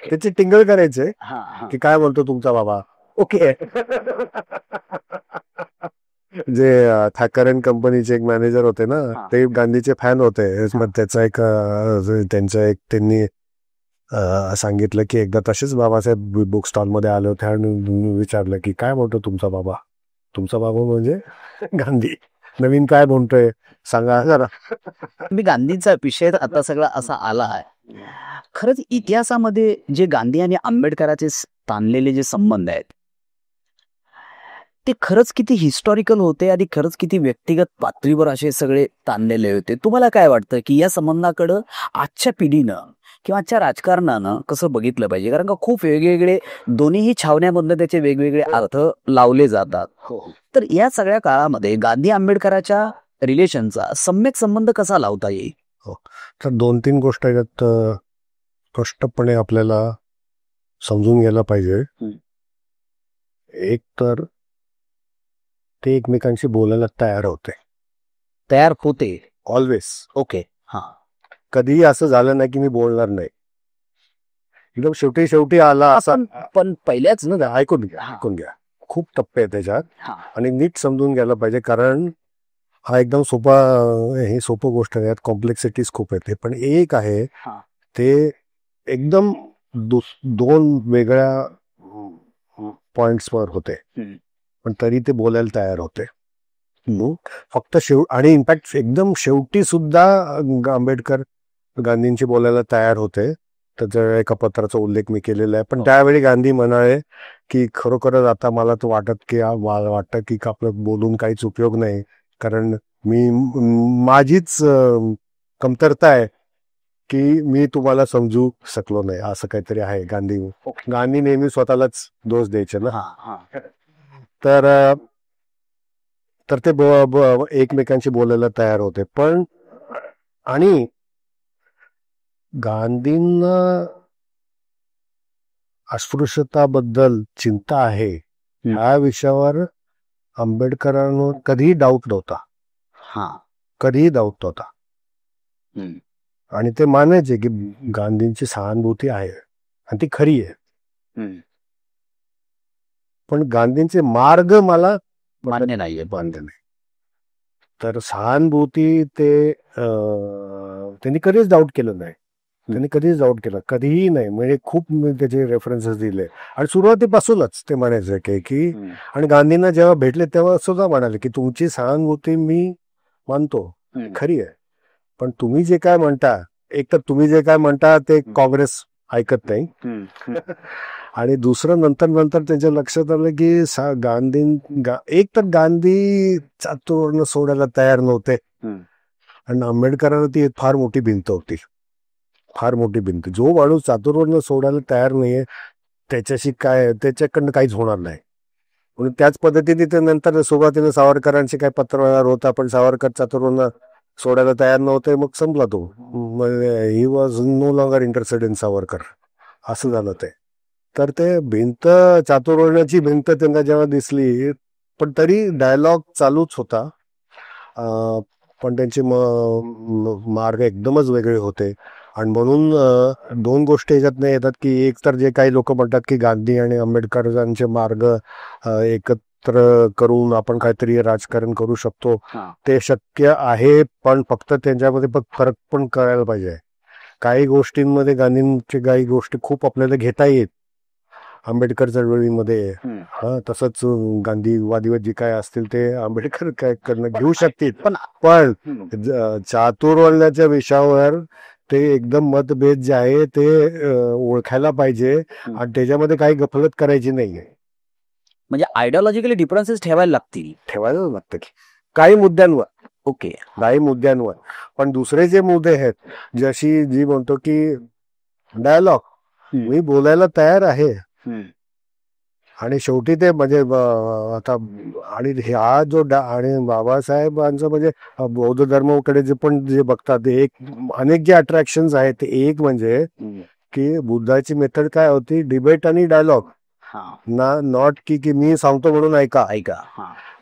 त्याची टिंगल करायचे की काय म्हणतो तुमचा बाबा. ओके. जे ठाकरे कंपनीचे एक मॅनेजर होते ना, ते गांधीचे फॅन होते. मग त्याचा एक त्यांनी सांगितलं की एकदा तसेच बाबासाहेब बुक स्टॉल मध्ये आले होते आणि विचारलं की काय म्हणतो तुमचा बाबा. तुमचा बाबा म्हणजे गांधी. नवीन काय म्हणतोय सांगा जरा. मी गांधींचा विषय आता सगळा असा आला आहे. खरंच इतिहासामध्ये जे गांधी आणि आंबेडकरांचे ताणलेले जे संबंध आहेत ते खरंच किती हिस्टॉरिकल होते आणि खरंच किती व्यक्तिगत पातळीवर असे सगळे ताणलेले होते. तुम्हाला काय वाटतं की या संबंधाकडं आजच्या पिढीनं किंवा आजच्या राजकारणानं कसं बघितलं पाहिजे? कारण का खूप वेगवेगळे दोन्हीही छावण्यामधनं त्याचे वेगवेगळे अर्थ लावले जातात. तर या सगळ्या काळामध्ये गांधी आंबेडकरांच्या रिलेशनचा सम्यक संबंध कसा लावता येईल? तर 2-3 गोष्ट यात स्पष्टपणे आपल्याला समजून घ्यायला पाहिजे. एक तर ते एकमेकांशी बोलायला तयार होते ऑलवेज. ओके. कधीही असं झालं नाही की मी बोलणार नाही. एकदम शेवटी आला असा. पण पहिल्याच ऐकून घ्या. खूप टप्पे आहेत त्याच्यात आणि नीट समजून घ्यायला पाहिजे. कारण हा एकदम सोपं गोष्ट आहे. यात कॉम्प्लेक्सिटीज खूप आहेत. पण एक आहे ते एकदम दोन वेगळ्या पॉइंट्सवर होते, पण तरी ते बोलायला तयार होते. फक्त आणि इनफॅक्ट एकदम शेवटी सुद्धा आंबेडकर गांधींची बोलायला तयार होते. त्याच्या एका पत्राचा उल्लेख मी केलेला आहे. पण त्यावेळी गांधी म्हणाले की खरोखरच आता मला तर वाटतं की आपलं बोलून काहीच उपयोग नाही, कारण माझीच कमतरता आहे की मी तुम्हाला समजू शकलो नाही, असं काहीतरी आहे. गांधी नेहमी स्वतःलाच दोष द्यायचे ना. तर ते एकमेकांशी बोलायला तयार होते. पण आणि गांधींना अस्पृश्यताबद्दल चिंता आहे ह्या विषयावर आंबेडकरांना कधीही डाऊट नव्हता. आणि ते मानायचे की गांधींची सहानुभूती आहे आणि ती खरी आहे. पण गांधींचे मार्ग मला मान्य नाहीये. तर सहानुभूती ते त्यांनी कधीच डाऊट केलं नाही. कधीही नाही. म्हणजे खूप त्याचे रेफरन्सेस दिले आणि सुरुवातीपासूनच ते म्हणायचे की आणि गांधींना जेव्हा भेटले तेव्हा सुद्धा म्हणाले की तुमची सहानुभूती मी मानतो, खरी आहे, पण तुम्ही जे काय म्हणता ते काँग्रेस ऐकत नाही. आणि दुसरं नंतर त्यांच्या लक्षात आलं की एक तर गांधी चातुर्वर्ण सोडायला तयार नव्हते आणि आंबेडकरांना ती फार मोठी भिंत होती. जो माणूस चातुर्वर्ण सोडायला तयार नाहीये त्याच्याकडनं काहीच होणार नाही. म्हणून त्याच पद्धतीने ते नंतर सुरुवातीला सावरकरांचे काही पत्रव्यवहार होता, पण सावरकर चातुर्वर्ण सोडायला तयार नव्हते. मग संपला तो. He was no longer interested in Savarkar, असं झालं ते. तर ते चातुर्वर्ण्याची भिंत त्यांना जेव्हा दिसली, पण तरी डायलॉग चालूच होता. पण त्यांचे मार्ग एकदमच वेगळे होते. आणि म्हणून दोन गोष्टी याच्यात नाही येतात की एक तर जे काही लोक म्हणतात की गांधी आणि आंबेडकरांचे मार्ग एकत्र करून आपण काहीतरी राजकारण करू शकतो, ते शक्य आहे, पण फक्त त्यांच्यामध्ये फरक पण करायला पाहिजे. काही गोष्टींमध्ये गांधींचे काही गोष्टी खूप आपल्याला घेता येत आंबेडकर चळवळीमध्ये, तसंच गांधीवादी जे काय असतील ते आंबेडकर काय घेऊ शकतील. पण चातुर्वर्ण्याच्या विषयावर ते एकदम मतभेद जे आहे ते ओळखायला पाहिजे आणि त्याच्यामध्ये काही गफलत करायची नाहीये. म्हणजे आयडिओलॉजिकली डिफरन्सेस ठेवायला लागतं की काही मुद्द्यांवर. काही मुद्द्यांवर. पण दुसरे जे मुद्दे आहेत, जी म्हणतो की डायलॉग, मी बोलायला तयार आहे आणि शेवटी ते म्हणजे आता आणि हा जो आणि बाबासाहेबांचं म्हणजे बौद्ध धर्माकडे जे बघतात ते अनेक जे अट्रॅक्शन्स आहेत, ते एक म्हणजे की बुद्धाची मेथड काय होती, डिबेट आणि डायलॉग, नॉट की मी सांगतो म्हणून ऐका.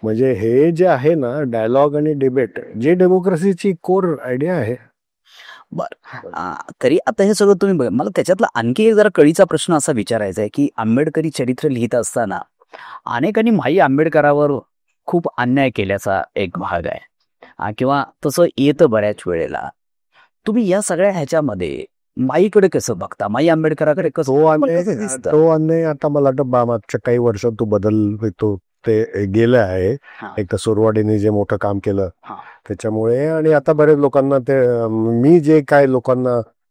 म्हणजे हे जे आहे ना, डायलॉग आणि डिबेट, जे डेमोक्रेसीची कोर आयडिया आहे. तरी आता हे सगळं तुम्ही बघा, मला त्याच्यातला आणखी एक जरा कळीचा प्रश्न असा विचारायचा आहे की आंबेडकरी चरित्र लिहित असताना अनेकांनी माई आंबेडकरावर खूप अन्याय केल्याचा एक भाग आहे किंवा तसं येतं बऱ्याच वेळेला. तुम्ही या सगळ्या ह्याच्यामध्ये माईकडे कसं बघता, माई आंबेडकराकडे कसं? तो अन्याय आता मला वाटतं मागच्या काही वर्षात तो बदल ते गेलं आहे. एक तर सुरवाडीने जे मोठं काम केलं त्याच्यामुळे, आणि आता बरेच लोकांना ते मी जे काय लोकांना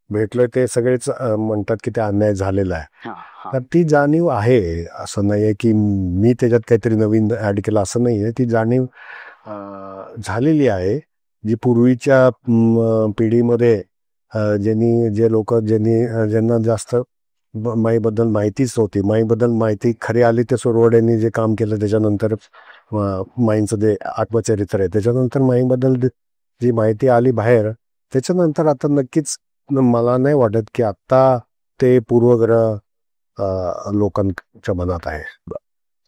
भेटलोय ते सगळेच म्हणतात की ते अन्याय झालेला आहे. तर ती जाणीव आहे, असं नाहीये की मी त्याच्यात काहीतरी नवीन ऍड केलं, असं नाहीये. ती जाणीव झालेली आहे, जी पूर्वीच्या पिढीमध्ये ज्यांना जास्त माईबद्दल माहितीच नव्हती. माईबद्दल माहिती खरी आली ते सुरवड्यांनी जे काम केलं त्याच्यानंतर, माईंचं जे आत्मचरित्र आहे त्याच्यानंतर माईबद्दल जी माहिती आली बाहेर, त्याच्यानंतर आता नक्कीच मला नाही वाटत की आता ते पूर्वग्रह लोकांच्या मनात आहे.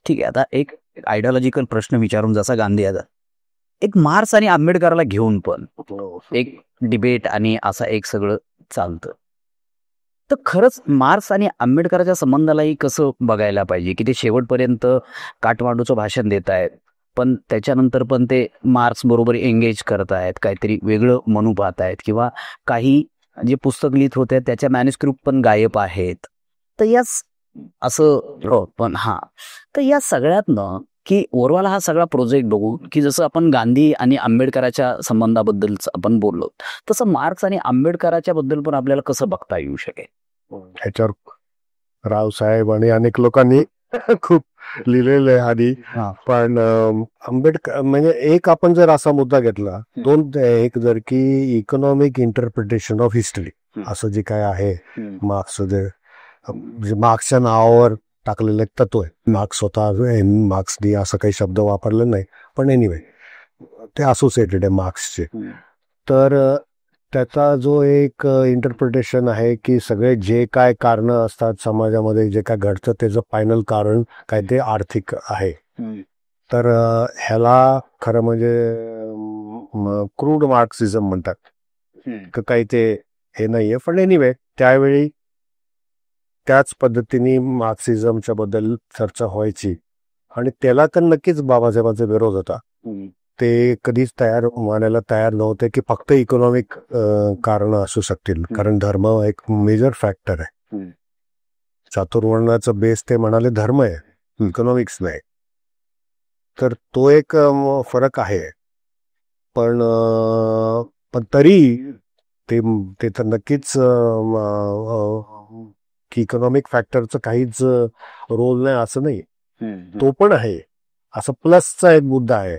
ठीक आहे, आता एक आयडिओलॉजिकल प्रश्न विचारून, जसा गांधी आता एक मार्क्स आणि आंबेडकरला घेऊन पण एक डिबेट आणि असं एक सगळं चालतं, तर खरंच मार्क्स आणि आंबेडकराच्या संबंधालाही कसं बघायला पाहिजे की ते शेवटपर्यंत काठमांडूचं भाषण देत आहेत, पण त्याच्यानंतर पण ते मार्क्स बरोबर एंगेज करत आहेत, काहीतरी वेगळं म्हणू पाहत आहेत, किंवा काही जे पुस्तक लिहित होते त्याच्या मॅन्युस्क्रिप्ट पण गायब आहेत. तर या असं पण तर या सगळ्यातनं की ओव्हरऑल हा सगळा प्रोजेक्ट बघून की जसं आपण गांधी आणि आंबेडकराच्या संबंधाबद्दल आपण बोललो, तसं मार्क्स आणि आंबेडकराच्या बद्दल पण आपल्याला कसं बघता येऊ शकेल? ह्याच्यावर रावसाहेब आणि अनेक लोकांनी खूप लिहिलेलं आहे आधी. पण आंबेडकर म्हणजे एक आपण जर असा मुद्दा घेतला, दोन एक जर की इकॉनॉमिक इंटरप्रिटेशन ऑफ हिस्ट्री असं जे काय आहे, मार्क्स जे मार्क्सच्या नावावर टाकलेलं एक तत्व आहे. मार्क्स स्वतः मार्क्सनी असं काही शब्द वापरले नाही, पण एनिवे ते असोसिएटेड आहे मार्क्सचे. तर त्याचा जो एक इंटरप्रिटेशन आहे की सगळे जे काय कारण असतात समाजामध्ये, जे काय घडतं त्याचं फायनल कारण काय ते आर्थिक आहे. तर ह्याला खरं म्हणजे क्रूड मार्क्सिझम म्हणतात. काही ते हे नाहीये, पण एनिवे त्यावेळी त्याच पद्धतीने मार्क्सिझमच्या बद्दल चर्चा व्हायची आणि त्याला तर नक्कीच बाबासाहेबांचा विरोध होता. ते कधीच मानायला तयार नव्हते की फक्त इकॉनॉमिक कारण असू शकतील, कारण धर्म एक मेजर फॅक्टर आहे. चातुर्वर्णाचा बेस ते म्हणाले धर्म आहे, इकॉनॉमिक्स नाही. तर तो एक फरक आहे. पण तरी ते तर नक्कीच की इकॉनॉमिक फॅक्टरचं काहीच रोल नाही असं नाही, तो पण आहे. असं प्लसचा एक मुद्दा आहे.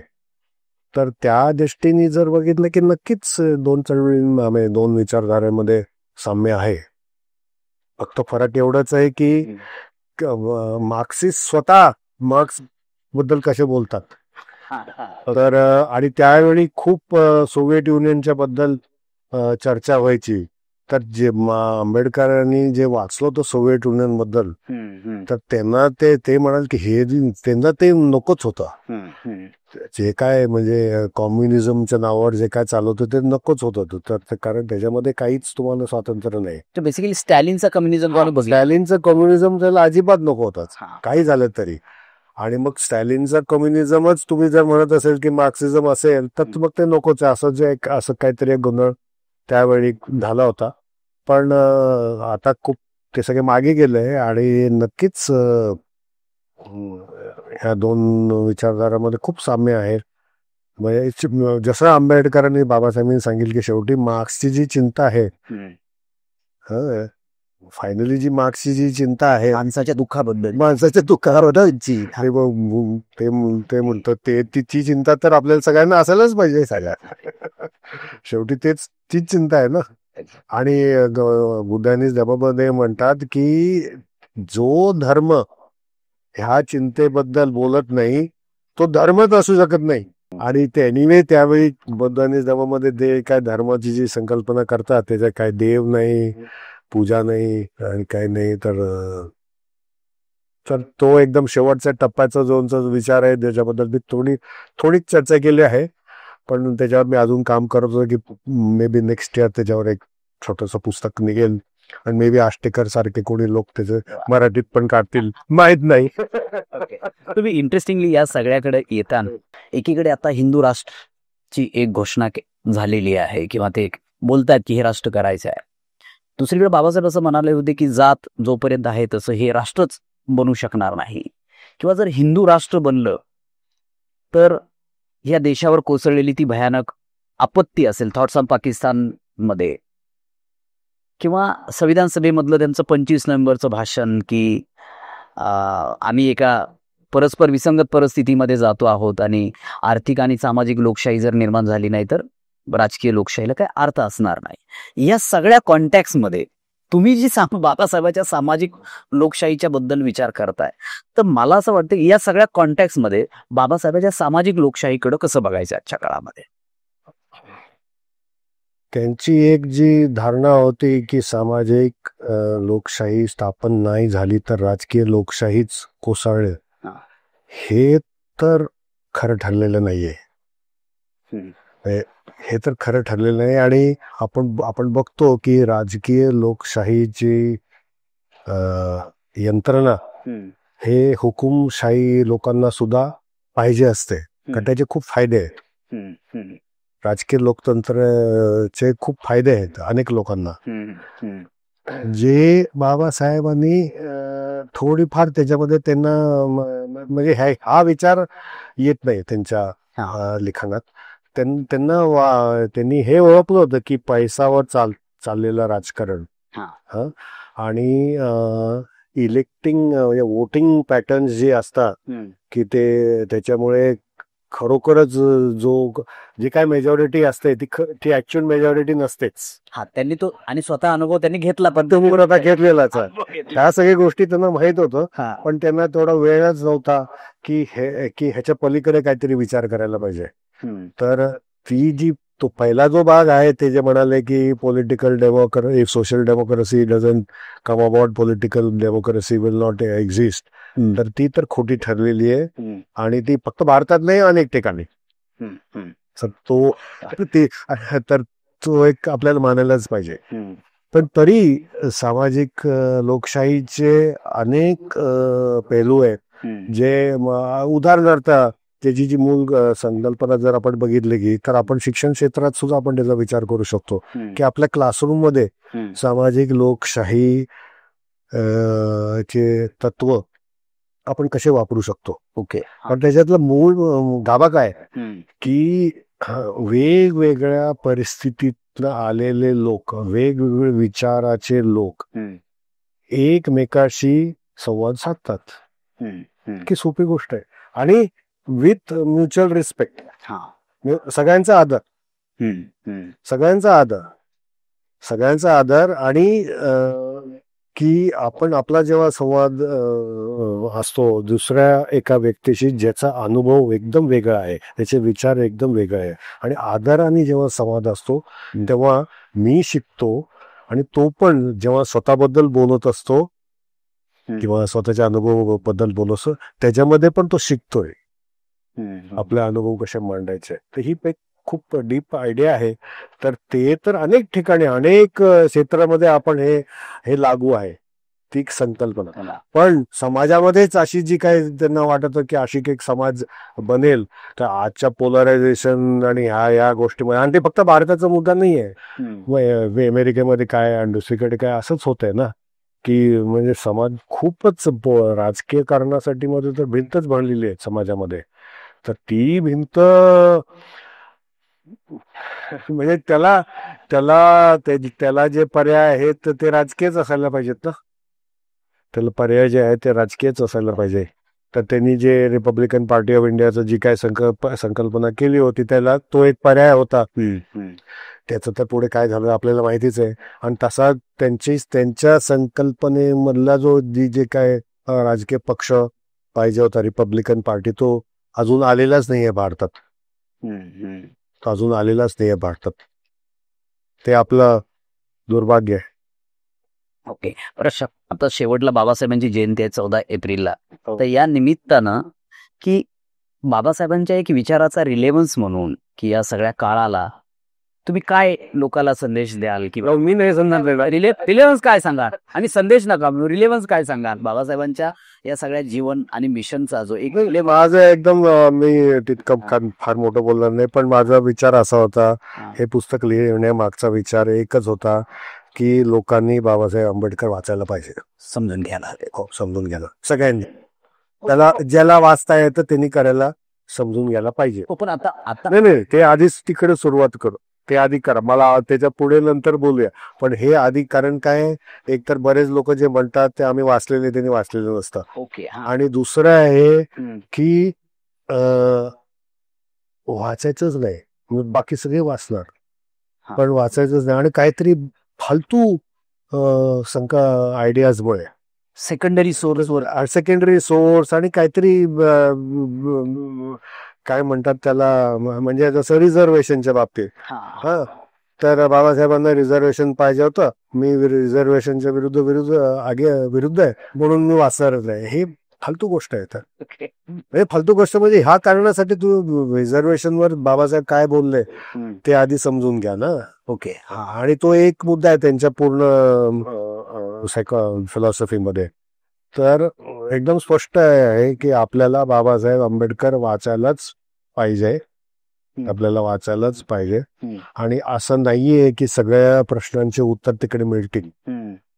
तर त्या दृष्टीने जर बघितलं की नक्कीच दोन चळवळी दोन विचारधारेमध्ये साम्य आहे. फक्त फरक एवढंच आहे की मार्क्सिस्ट स्वतः मार्क्स बद्दल कसे बोलतात. तर आणि त्यावेळी खूप सोव्हिएट युनियनच्या बद्दल चर्चा व्हायची. तर जे आंबेडकरांनी जे वाचलं होतं सोव्हिएट युनियन बद्दल, तर त्यांना ते म्हणाल की हे त्यांना ते नकोच होतं. जे काय म्हणजे कम्युनिझमच्या नावावर जे काय चालवतं ते नकोच होतं. तर कारण त्याच्यामध्ये काहीच तुम्हाला स्वातंत्र्य नाही. बेसिकली स्टॅलिनचा कम्युनिझम, स्टॅलिनचं कम्युनिझम त्याला अजिबात नको होताच, काही झालं तरी. आणि मग स्टॅलिनचा कम्युनिझमच तुम्ही जर म्हणत असेल की मार्क्सिझम असेल तर मग ते नकोच आहे. असं काहीतरी एक गोंधळ त्यावेळी झाला होता. पण आता खूप ते सगळे मागे गेले आणि नक्कीच ह्या दोन विचारधारामध्ये खूप साम्य आहे. म्हणजे जसं आंबेडकरांनी बाबासाहेबांनी सांगितलं की शेवटी मार्क्सची जी चिंता आहे, फायनली जी मार्क्सची जी चिंता आहे माणसाच्या दुःखाबद्दल, ते म्हणतो ती चिंता तर आपल्याला सगळ्यांना असायलाच पाहिजे. शेवटी तीच चिंता आहे ना. आणि बुद्धांनी जबाबमध्ये म्हणतात की जो धर्म ह्या चिंतेबद्दल बोलत नाही तो धर्मच असू शकत नाही. आणि त्यानिवे त्यावेळी बुद्धांनी जबाबमध्ये ते काय धर्माची जी संकल्पना करतात त्याच्यात काय देव नाही, पूजा नाही आणि काय नाही. तर तो एकदम शेवटच्या टप्प्याचा जो विचार आहे त्याच्याबद्दल मी थोडीच चर्चा केली आहे. पण त्याच्यावर मी अजून काम करत होतो की मे बी नेक्स्ट इयर त्याच्यावर एक छोटंसं पुस्तक निघेल आणि मे बी आष्टेकर सारखे कोणी लोक त्याचं मराठीत पण काढतील, माहित नाही. तुम्ही इंटरेस्टिंगली या सगळ्याकडे येताना एकीकडे आता हिंदू राष्ट्रची एक घोषणा झालेली आहे किंवा ते बोलतात की हे राष्ट्र करायचं आहे. दुसरीकडे बाबासाहेब असं म्हणाले होते की जात जोपर्यंत आहे तसं हे राष्ट्रच बनू शकणार नाही, किंवा जर हिंदू राष्ट्र बनलं तर या देशावर कोसळलेली ती भयानक आपत्ती असेल, थॉट्स ऑन पाकिस्तान मध्ये, किंवा संविधान सभेमधलं त्यांचं 25 नोव्हेंबरचं भाषण की आम्ही एका परस्पर विसंगत परिस्थितीमध्ये जातो आहोत आणि आर्थिक आणि सामाजिक लोकशाही जर निर्माण झाली नाही तर राजकीय लोकशाहीला काय अर्थ असणार नाही. या सगळ्या कॉन्टॅक्टमध्ये तुम्ही जी बाबासाहेबांच्या सामाजिक लोकशाहीच्या बद्दल विचार करताय, तर मला असं वाटतं की या सगळ्या कॉन्टॅक्टमध्ये बाबासाहेबांच्या सामाजिक लोकशाहीकडे कसं बघायचं आजच्या काळामध्ये? त्यांची एक जी धारणा होती की सामाजिक लोकशाही स्थापन नाही झाली तर राजकीय लोकशाहीच कोसळेल, हे तर खरं ठरलेलं नाहीये. हे तर खरं ठरलेलं नाही. आणि आपण बघतो की राजकीय लोकशाहीची यंत्रणा हे हुकुमशाही लोकांना सुद्धा पाहिजे असते, कारण त्याचे खूप फायदे आहेत. राजकीय लोकतंत्रचे खूप फायदे आहेत अनेक लोकांना. जे बाबासाहेबांनी थोडीफार त्याच्यामध्ये त्यांना म्हणजे हा विचार येत नाही त्यांच्या लिखाणात. त्यांनी हे ओळखलं होतं की पैसावर चाललेलं राजकारण आणि इलेक्टिंग वोटिंग पॅटर्न्स जे असतात की ते त्याच्यामुळे खरोखरच जी काय मेजॉरिटी असते ती ऍक्च्युअल मेजॉरिटी नसतेच. त्यांनी तो आणि स्वतः अनुभव त्यांनी घेतला, पण तो स्वतः घेतलेलाच आहे. ह्या सगळ्या गोष्टी त्यांना माहित होतं, पण त्यांना तेवढा वेळच नव्हता की ह्याच्या पलीकडे काहीतरी विचार करायला पाहिजे. तर तो पहिला जो भाग आहे ते जे म्हणाले की political democracy, social democracy doesn't come about, political democracy will not exist, तर ती तर खोटी ठरलेली आहे आणि ती फक्त भारतात नाही अनेक ठिकाणी. तर तो एक आपल्याला मानायलाच पाहिजे. पण तरी सामाजिक लोकशाहीचे अनेक पैलू आहेत जे उदाहरणार्थ त्याची जी मूळ संकल्पना जर आपण बघितली की तर आपण शिक्षण क्षेत्रात सुद्धा आपण त्याचा विचार करू शकतो की आपल्या क्लासरूम मध्ये सामाजिक लोकशाही चे तत्व आपण कसे वापरू शकतो. ओके. पण त्याच्यातलं मूळ गाभा काय की वेगवेगळ्या परिस्थितीत आलेले लोक, वेगवेगळे विचाराचे लोक एकमेकाशी संवाद साधतात. की सोपी गोष्ट आहे आणि विथ म्युच्युअल रिस्पेक्ट. सगळ्यांचा आदर आणि की आपण आपला जेव्हा संवाद असतो दुसऱ्या एका व्यक्तीशी ज्याचा अनुभव एकदम वेगळा आहे, त्याचे विचार एकदम वेगळे आहे आणि आदराने जेव्हा संवाद असतो तेव्हा मी शिकतो आणि तो पण जेव्हा स्वतःबद्दल बोलत असतो किंवा स्वतःच्या अनुभवाबद्दल बोलत असतो त्याच्यामध्ये पण तो शिकतोय आपले अनुभव कसे मांडायचे. तर ही एक खूप डीप आयडिया आहे. तर ते तर अनेक ठिकाणी अनेक क्षेत्रामध्ये आपण हे लागू आहे ती संकल्पना. पण समाजामध्येच अशी जी काही त्यांना वाटत की अशी एक समाज बनेल तर आजच्या पोलरायझेशन आणि ह्या गोष्टीमध्ये, आणि ते फक्त भारताचा मुद्दा नाही आहे, अमेरिकेमध्ये काय आणि दुसरीकडे काय असंच होत आहे ना की म्हणजे समाज खूपच राजकीय कारणासाठी मध्ये तर भिंतच बनलेली आहे समाजामध्ये. तर ती भिंत म्हणजे त्याला जे पर्याय आहेत ते राजकीयच असायला पाहिजेत ना. त्याला पर्याय जे आहे ते राजकीयच असायला पाहिजे. तर त्यांनी जे रिपब्लिकन पार्टी ऑफ इंडियाचं जी काय संकल्पना केली होती त्याला तो एक पर्याय होता. त्याचं तर पुढे काय झालं आपल्याला माहितीच आहे. आणि तसा त्यांच्या संकल्पनेमधला जे काय राजकीय पक्ष पाहिजे होता रिपब्लिकन पार्टी, तो अजून आलेलाच नाहीये भारतात. अजून आलेलाच नाहीये भारतात. ते आपलं दुर्भाग्य आहे. ओके. आता शेवटला बाबासाहेबांची जयंती आहे 14 एप्रिलला. तर या निमित्तानं की बाबासाहेबांच्या एक विचाराचा रिलेव्हन्स म्हणून की या सगळ्या काळाला तुम्ही काय लोकांना संदेश द्याल किंवा मी नाही सांगणार रिलेव्हन्स काय सांगाल आणि संदेश नका, रिलेव्हन्स काय सांगाल बाबासाहेबांच्या या सगळ्या जीवन आणि मिशनचा जो एक माझं एकदम मी तितकं फार मोठं बोलणार नाही, पण माझा विचार असा होता, हे पुस्तक लिहिण्यामागचा विचार एकच होता की लोकांनी बाबासाहेब आंबेडकर वाचायला पाहिजे, समजून घ्यायला. समजून घ्यायला सगळ्यांनी. त्याला ज्याला वाचता येतं त्यांनी करायला समजून घ्यायला पाहिजे. पण आता नाही ते आधीच तिकडे सुरुवात करू, ते आधी करा, मला त्याच्या पुढे नंतर बोलूया. पण हे आधी, कारण काय एकतर बरेच लोक जे म्हणतात ते आम्ही वाचलेले, त्यांनी वाचलेलं नसतं. ओके. आणि दुसरं आहे की वाचायचंच नाही, बाकी सगळे वाचणार पण वाचायचंच नाही आणि काहीतरी फालतू आयडियाजमुळे सेकंडरी सोर्स आणि काहीतरी काय म्हणतात त्याला, म्हणजे जसं रिझर्वेशनच्या बाबतीत. तर बाबासाहेबांना रिझर्वेशन पाहिजे होतं, मी रिझर्वेशनच्या विरुद्ध आहे म्हणून मी वाचणारच नाही. हे फालतू गोष्ट आहे. तर फालतू गोष्ट म्हणजे ह्या कारणासाठी तू रिझर्वेशनवर बाबासाहेब काय बोलले ते आधी समजून घ्या ना. ओके. आणि तो एक मुद्दा आहे त्यांच्या पूर्ण फिलॉसॉफीमध्ये. तर एकदम स्पष्ट आहे की आपल्याला बाबासाहेब आंबेडकर वाचायलाच पाहिजे, आपल्याला वाचायलाच पाहिजे. आणि असं नाहीये की सगळ्या प्रश्नांचे उत्तर तिकडे मिळतील.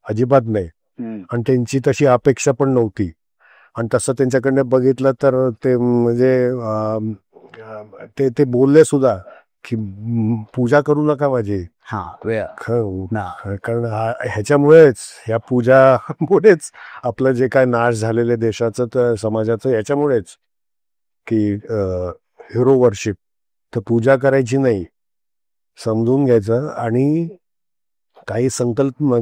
अजिबात नाही. आणि त्यांची तशी अपेक्षा पण नव्हती. आणि तसं त्यांच्याकडनं बघितलं तर ते म्हणजे ते बोलले सुद्धा की पूजा करू नका माझी. कारण ह्याच्यामुळेच, ह्या पूजामुळेच आपलं जे काय नाश झालेलं देशाचं तर समाजाचं, ह्याच्यामुळेच की हिरो वर्शिप. तर पूजा करायची नाही, समजून घ्यायचं. आणि काही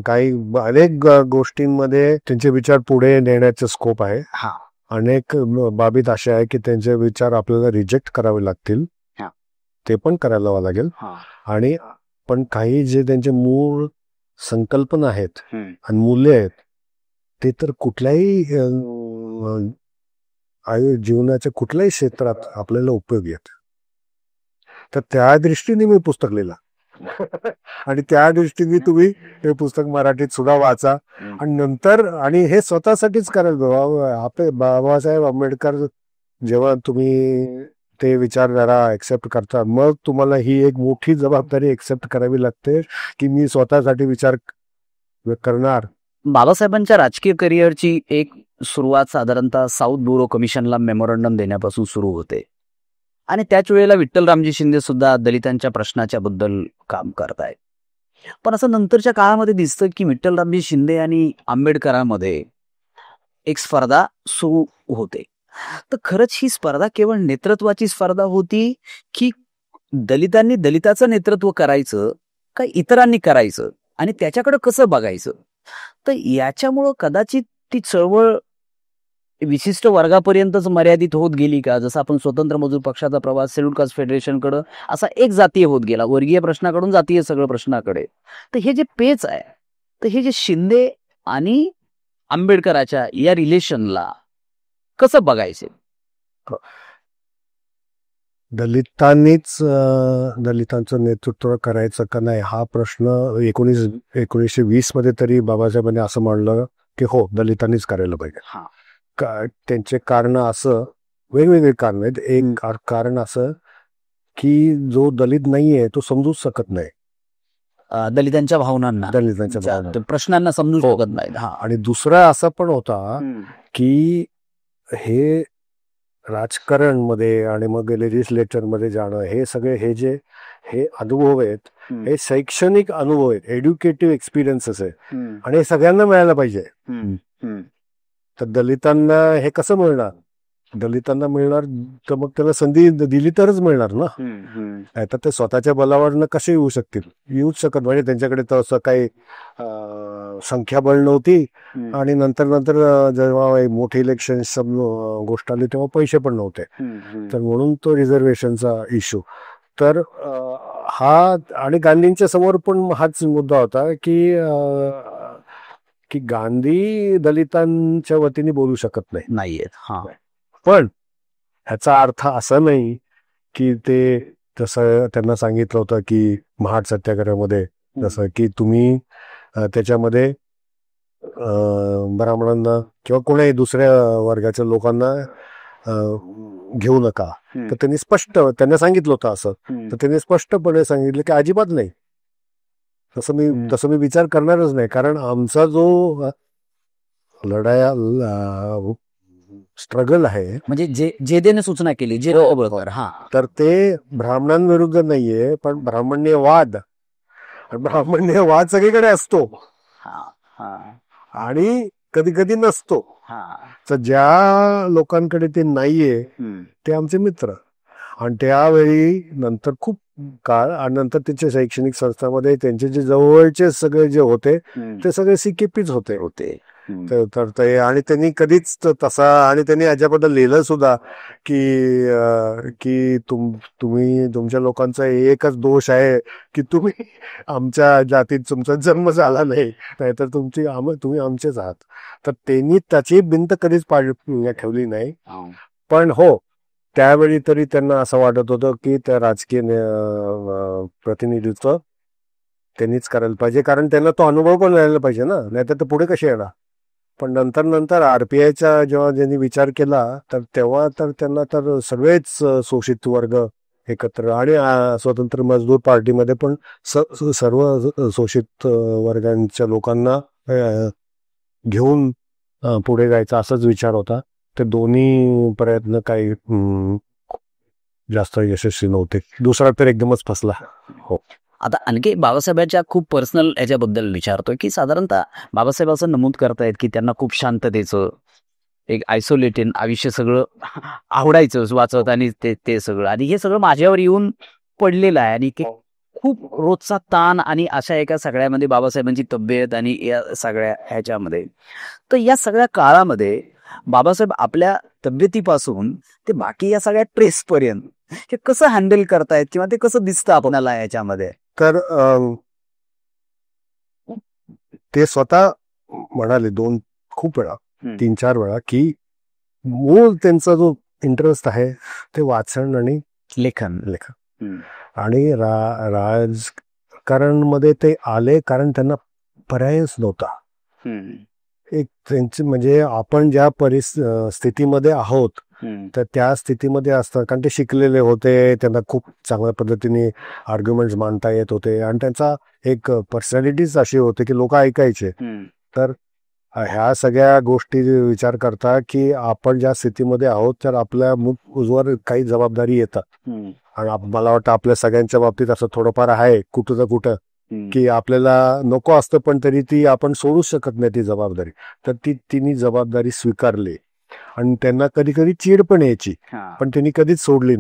काही अनेक गोष्टींमध्ये त्यांचे विचार पुढे नेण्याचं स्कोप आहे. अनेक बाबीत अशा आहे की त्यांचे विचार आपल्याला रिजेक्ट करावे लागतील, ते पण करायला लागेल. आणि पण काही जे त्यांचे मूळ संकल्पना आहेत आणि मूल्य आहेत ते तर कुठल्याही जीवनाच्या कुठल्याही क्षेत्रात आपल्याला उपयोगी आहेत. तर त्या दृष्टीने मी पुस्तक लिहिलं. आणि त्या दृष्टीने तुम्ही हे पुस्तक मराठीत सुद्धा वाचा. आणि नंतर, आणि हे स्वतःसाठीच करायला, आपले बाबासाहेब आंबेडकर जेव्हा तुम्ही ते विचारधारा एक्सेप्ट करता, मग तुम्हाला ही एक मोठी जबाबदारी एक्सेप्ट करावी लागते की मी स्वतःसाठी विचार करणार. बाबासाहेबांच्या राजकीय करिअरची एक सुरुवात साधारणतः साऊथ ब्युरो कमिशनला मेमोरंडम देण्यापासून सुरू होते. आणि त्याच वेळेला विठ्ठलरामजी शिंदे सुद्धा दलितांच्या प्रश्नाच्या बद्दल काम करतायत. पण असं नंतरच्या काळामध्ये दिसतं की विठ्ठलरामजी शिंदे आणि आंबेडकरांमध्ये एक स्पर्धा सुरू होते. तर खरंच ही स्पर्धा केवळ नेतृत्वाची स्पर्धा होती की दलितांनी दलिताचं नेतृत्व करायचं का इतरांनी करायचं आणि त्याच्याकडे कसं बघायचं? तर याच्यामुळं कदाचित ती चळवळ विशिष्ट वर्गापर्यंतच मर्यादित होत गेली का? जसं आपण स्वतंत्र मजूर पक्षाचा प्रवास शेड्यूल कास्ट फेडरेशनकडं असा एक जातीय होत गेला, वर्गीय प्रश्नाकडून जातीय सगळं प्रश्नाकडे. तर हे जे पेच आहे, तर हे जे शिंदे आणि आंबेडकराच्या या रिलेशनला कसं बघायचे? दलितांचं नेतृत्व करायचं का नाही हा प्रश्न 1920 मध्ये तरी बाबासाहेबांनी असं म्हणलं की हो, दलितांनीच करायला पाहिजे. त्यांचे कारण असं, वेगवेगळे कारण आहेत. एक कारण असं की जो दलित नाहीये तो समजूच शकत नाही दलितांच्या भावनांना, प्रश्नांना समजू शकत नाही. आणि दुसरा असा पण होता की हे राजकारण मध्ये आणि मग लेजिस्लेचर मध्ये जाणं, हे सगळे हे अनुभव आहेत, हे शैक्षणिक अनुभव आहेत, एड्युकेटिव्ह एक्सपिरियन्सेस आहे. आणि हे सगळ्यांना मिळायला पाहिजे. तर दलितांना हे कसं मिळणार? दलितांना मिळणार तर मग त्याला संधी दिली तरच मिळणार ना. आता ते स्वतःच्या बलावरनं कसे येऊ शकतील? येऊच शकत. म्हणजे त्यांच्याकडे तसं काही संख्याबळ नव्हती. आणि नंतर जेव्हा मोठे इलेक्शन गोष्ट आली तेव्हा पैसे पण नव्हते. तर म्हणून तो रिझर्वेशनचा इश्यू. तर हा, आणि गांधींच्या समोर पण हाच मुद्दा होता की गांधी दलितांच्या वतीने बोलू शकत नाहीयेत. पण ह्याचा अर्थ असा नाही की ते, जसं त्यांना सांगितलं होतं की महाड सत्याग्रहामध्ये, जसं की तुम्ही त्याच्यामध्ये ब्राह्मणांना किंवा कोणाही दुसऱ्या वर्गाच्या लोकांना घेऊ नका. तर त्यांना सांगितलं होतं असं. तर त्यांनी स्पष्टपणे सांगितलं की अजिबात नाही, तसं मी विचार करणारच नाही. कारण आमचा जो स्ट्रगल आहे, म्हणजे जे देणे सूचना केली, जे तर ते ब्राह्मणांविरुद्ध नाहीये, पण ब्राह्मण्यवाद सगळीकडे असतो आणि कधी कधी नसतो. तर ज्या लोकांकडे ते नाहीये ते आमचे मित्र. आणि त्यावेळी नंतर खूप काळ, आणि नंतर त्यांच्या शैक्षणिक संस्थांमध्ये त्यांचे जे जवळचे सगळे जे होते ते सगळे सीकेपीच होते. तर आणि त्यांनी कधीच तसा, आणि त्यांनी याच्याबद्दल लिहिलं सुद्धा की तुम्ही तुमच्या लोकांचा एकच दोष आहे की तुम्ही आमच्या जातीत तुमचा जन्म झाला नाही, नाहीतर तुम्ही आमचेच आहात. तर त्यांनी त्याची भिंत कधीच ठेवली नाही. पण हो, त्यावेळी तरी त्यांना असं वाटत होतं की त्या राजकीय प्रतिनिधित्व त्यांनीच करायला पाहिजे, कारण त्यांना तो अनुभव पण मिळायला पाहिजे ना, नाहीतर ते पुढे कसे येणार. पण नंतर आरपीआयचा जेव्हा ज्यांनी विचार केला तर तेव्हा तर त्यांना तर सगळेच शोषित वर्ग एकत्र, आणि स्वतंत्र मजदूर पार्टीमध्ये पण सर्व शोषित वर्गांच्या लोकांना घेऊन पुढे जायचा असाच विचार होता. ते दोन्ही प्रयत्न काही जास्त यशस्वी नव्हते. दुसरा तर एकदमच फसला. हो. आता आणखी बाबासाहेबांच्या खूप पर्सनल याच्याबद्दल विचारतोय की साधारणतः बाबासाहेब असं नमूद करतायत की त्यांना खूप शांततेचं एक आयसोलेटेड आयुष्य सगळं आवडायचं वाचत आणि ते सगळं, आणि हे सगळं माझ्यावर येऊन पडलेलं आहे. आणि खूप रोजचा ताण आणि अशा एका सगळ्यामध्ये बाबासाहेबांची तब्येत आणि या सगळ्या ह्याच्यामध्ये, तर या सगळ्या काळामध्ये बाबासाहेब आपल्या तब्येतीपासून ते बाकी या सगळ्या ट्रेसपर्यंत हे कसं हँडल करतायत किंवा ते कसं दिसतं आपल्याला याच्यामध्ये? तर ते स्वतः म्हणाले खूप वेळा, 3-4 वेळा, की मूळ त्यांचा जो इंटरेस्ट आहे ते वाचन आणि लेखन. आणि राजकारणमध्ये ते आले कारण त्यांना पर्यायच नव्हता. एक त्यांची म्हणजे आपण ज्या स्थितीमध्ये आहोत तर त्या स्थितीमध्ये असतं, कारण ते शिकलेले होते, त्यांना खूप चांगल्या पद्धतीने आर्ग्युमेंट्स मांडता येत होते आणि त्यांचा एक पर्सनॅलिटीच अशी होती की लोक ऐकायचे. तर ह्या सगळ्या गोष्टी विचार करता की आपण ज्या स्थितीमध्ये आहोत तर आपल्या उजवर काही जबाबदारी येतात. आणि मला वाटतं आपल्या सगळ्यांच्या बाबतीत असं थोडंफार आहे कुठं तर कुठं, की आपल्याला नको असतं पण तरी ती आपण सोडू शकत नाही ती जबाबदारी. तर तिने जबाबदारी स्वीकारली आणि त्यांना कधी कधी चीड पण यायची, पण त्यांनी कधीच सोडली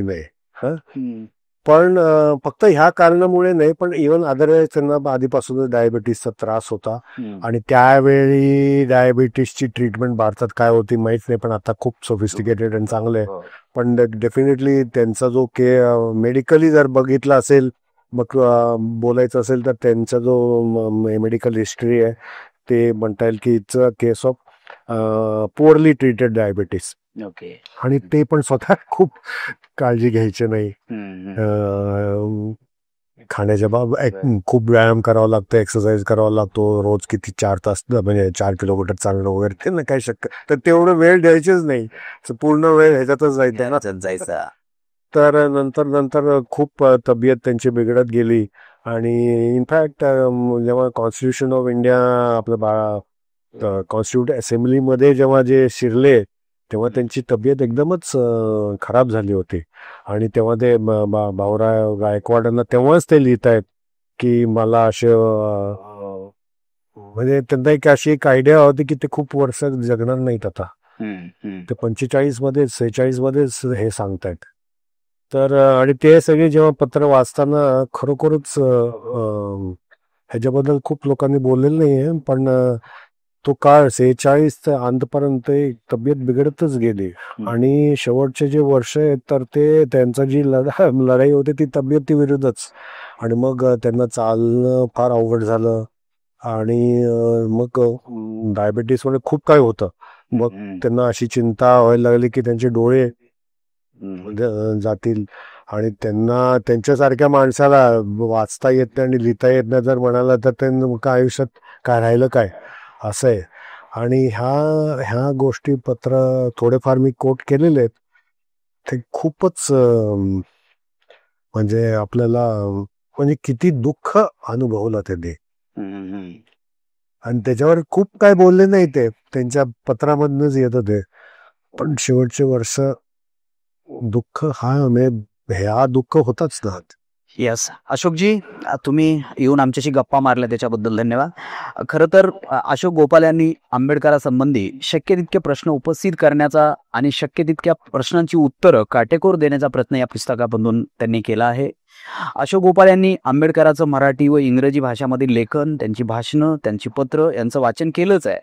नाही. पण फक्त ह्या कारणामुळे नाही, पण इव्हन अदरवाईज त्यांना आधीपासूनच डायबिटीसचा त्रास होता. आणि त्यावेळी डायबिटीसची ट्रीटमेंट भारतात काय होती माहित नाही, पण आता खूप सोफिस्टिकेटेड आणि चांगलं आहे. पण डेफिनेटली त्यांचा जो मेडिकली जर बघितला असेल, मग बोलायचं असेल तर त्यांचा जो मेडिकल हिस्ट्री आहे ते म्हणता येईल की it's a case of poorly treated diabetes. आणि ते पण स्वतः खूप काळजी घ्यायची नाही. खाण्याच्या खूप व्यायाम करावा लागतो, एक्सरसाइज करावा लागतो रोज, किती 4 तास, म्हणजे 4 किलोमीटर चालणं वगैरे, ते नाही काय शक्य. तर तेवढं वेळ द्यायचीच नाही, पूर्ण वेळ ह्याच्यातच जायचं. तर नंतर खूप तब्येत त्यांची बिघडत गेली. आणि इनफॅक्ट जेव्हा कॉन्स्टिट्यूशन ऑफ इंडिया आपलं कॉन्स्टिट्यूट असेंब्लीमध्ये जेव्हा जे शिरले तेव्हा त्यांची तब्येत एकदमच खराब झाली होती. आणि तेव्हा ते भाऊराव गायकवाडांना तेव्हाच ते लिहित आहेत की मला असे, म्हणजे त्यांना एक अशी एक आयडिया होती की ते खूप वर्ष जगणार नाहीत आता. ते 46 मध्येच हे सांगतायत. तर आणि ते सगळे जेव्हा पत्र वाचताना खरोखरच ह्याच्याबद्दल खूप लोकांनी बोललेलं नाहीये, पण तो काळ 46 अंतपर्यंत तब्येत बिघडतच गेली. आणि शेवटचे जे वर्ष आहेत तर ते त्यांचा जी लढाई होती ती तब्येती विरुद्धच. आणि मग त्यांना चालणं फार अवघड झालं. आणि मग डायबिटीसमुळे खूप काय होतं. मग त्यांना अशी चिंता व्हायला लागली की त्यांचे डोळे जातील. आणि त्यांना त्यांच्यासारख्या माणसाला वाचता येत नाही आणि लिहिता येत नाही जर म्हणाला तर त्यांना आयुष्यात काय राहिलं काय, असं आहे. आणि ह्या गोष्टी पत्र थोडेफार मी कोट केलेले आहेत. ते खूपच म्हणजे आपल्याला म्हणजे किती दुःख अनुभवलं त्यांनी. आणि त्याच्यावर खूप काय बोलले नाही, ते त्यांच्या पत्रामधनच येत होते. पण शेवटचे वर्ष दुःख ह्या दुःख होताच ना. यस अशोकजी, तुम्ही येऊन आमच्याशी गप्पा मारल्या त्याच्याबद्दल धन्यवाद. खरं तर अशोक गोपाल यांनी आंबेडकरांसंबंधी शक्य तितके प्रश्न उपस्थित करण्याचा आणि शक्य तितक्या प्रश्नांची उत्तरं काटेकोर देण्याचा प्रयत्न या पुस्तकामधून त्यांनी केला आहे. अशोक गोपाल यांनी आंबेडकरांचं मराठी व इंग्रजी भाषामधील लेखन, त्यांची भाषणं, त्यांची पत्र यांचं वाचन केलंच आहे.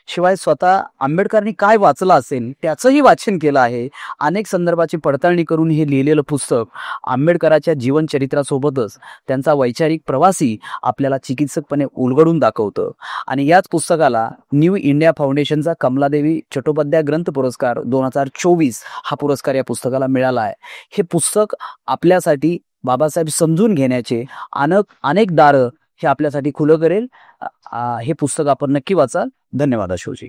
शिवाय स्वतः आंबेडकरांनी काय वाचलं असेल त्याचंही वाचन केलं आहे. अनेक संदर्भाची पडताळणी करून हे लिहिलेलं पुस्तक आंबेडकरांच्या जीवनचरित्रासोबतच त्यांचा वैचारिक प्रवासी आपल्याला चिकित्सकपणे उलगडून दाखवतं. आणि याच पुस्तकाला न्यू इंडिया फाउंडेशनचा कमलादेवी चट्टोपाध्याय ग्रंथ पुरस्कार 2024 हा पुरस्कार या पुस्तकाला मिळाला आहे. हे पुस्तक आपल्यासाठी बाबासाहेब समजून घेण्याचे अनेक दारं हे आपल्यासाठी खुलं करेल. हे पुस्तक आपण नक्की वाचाल. धन्यवाद अशोकजी.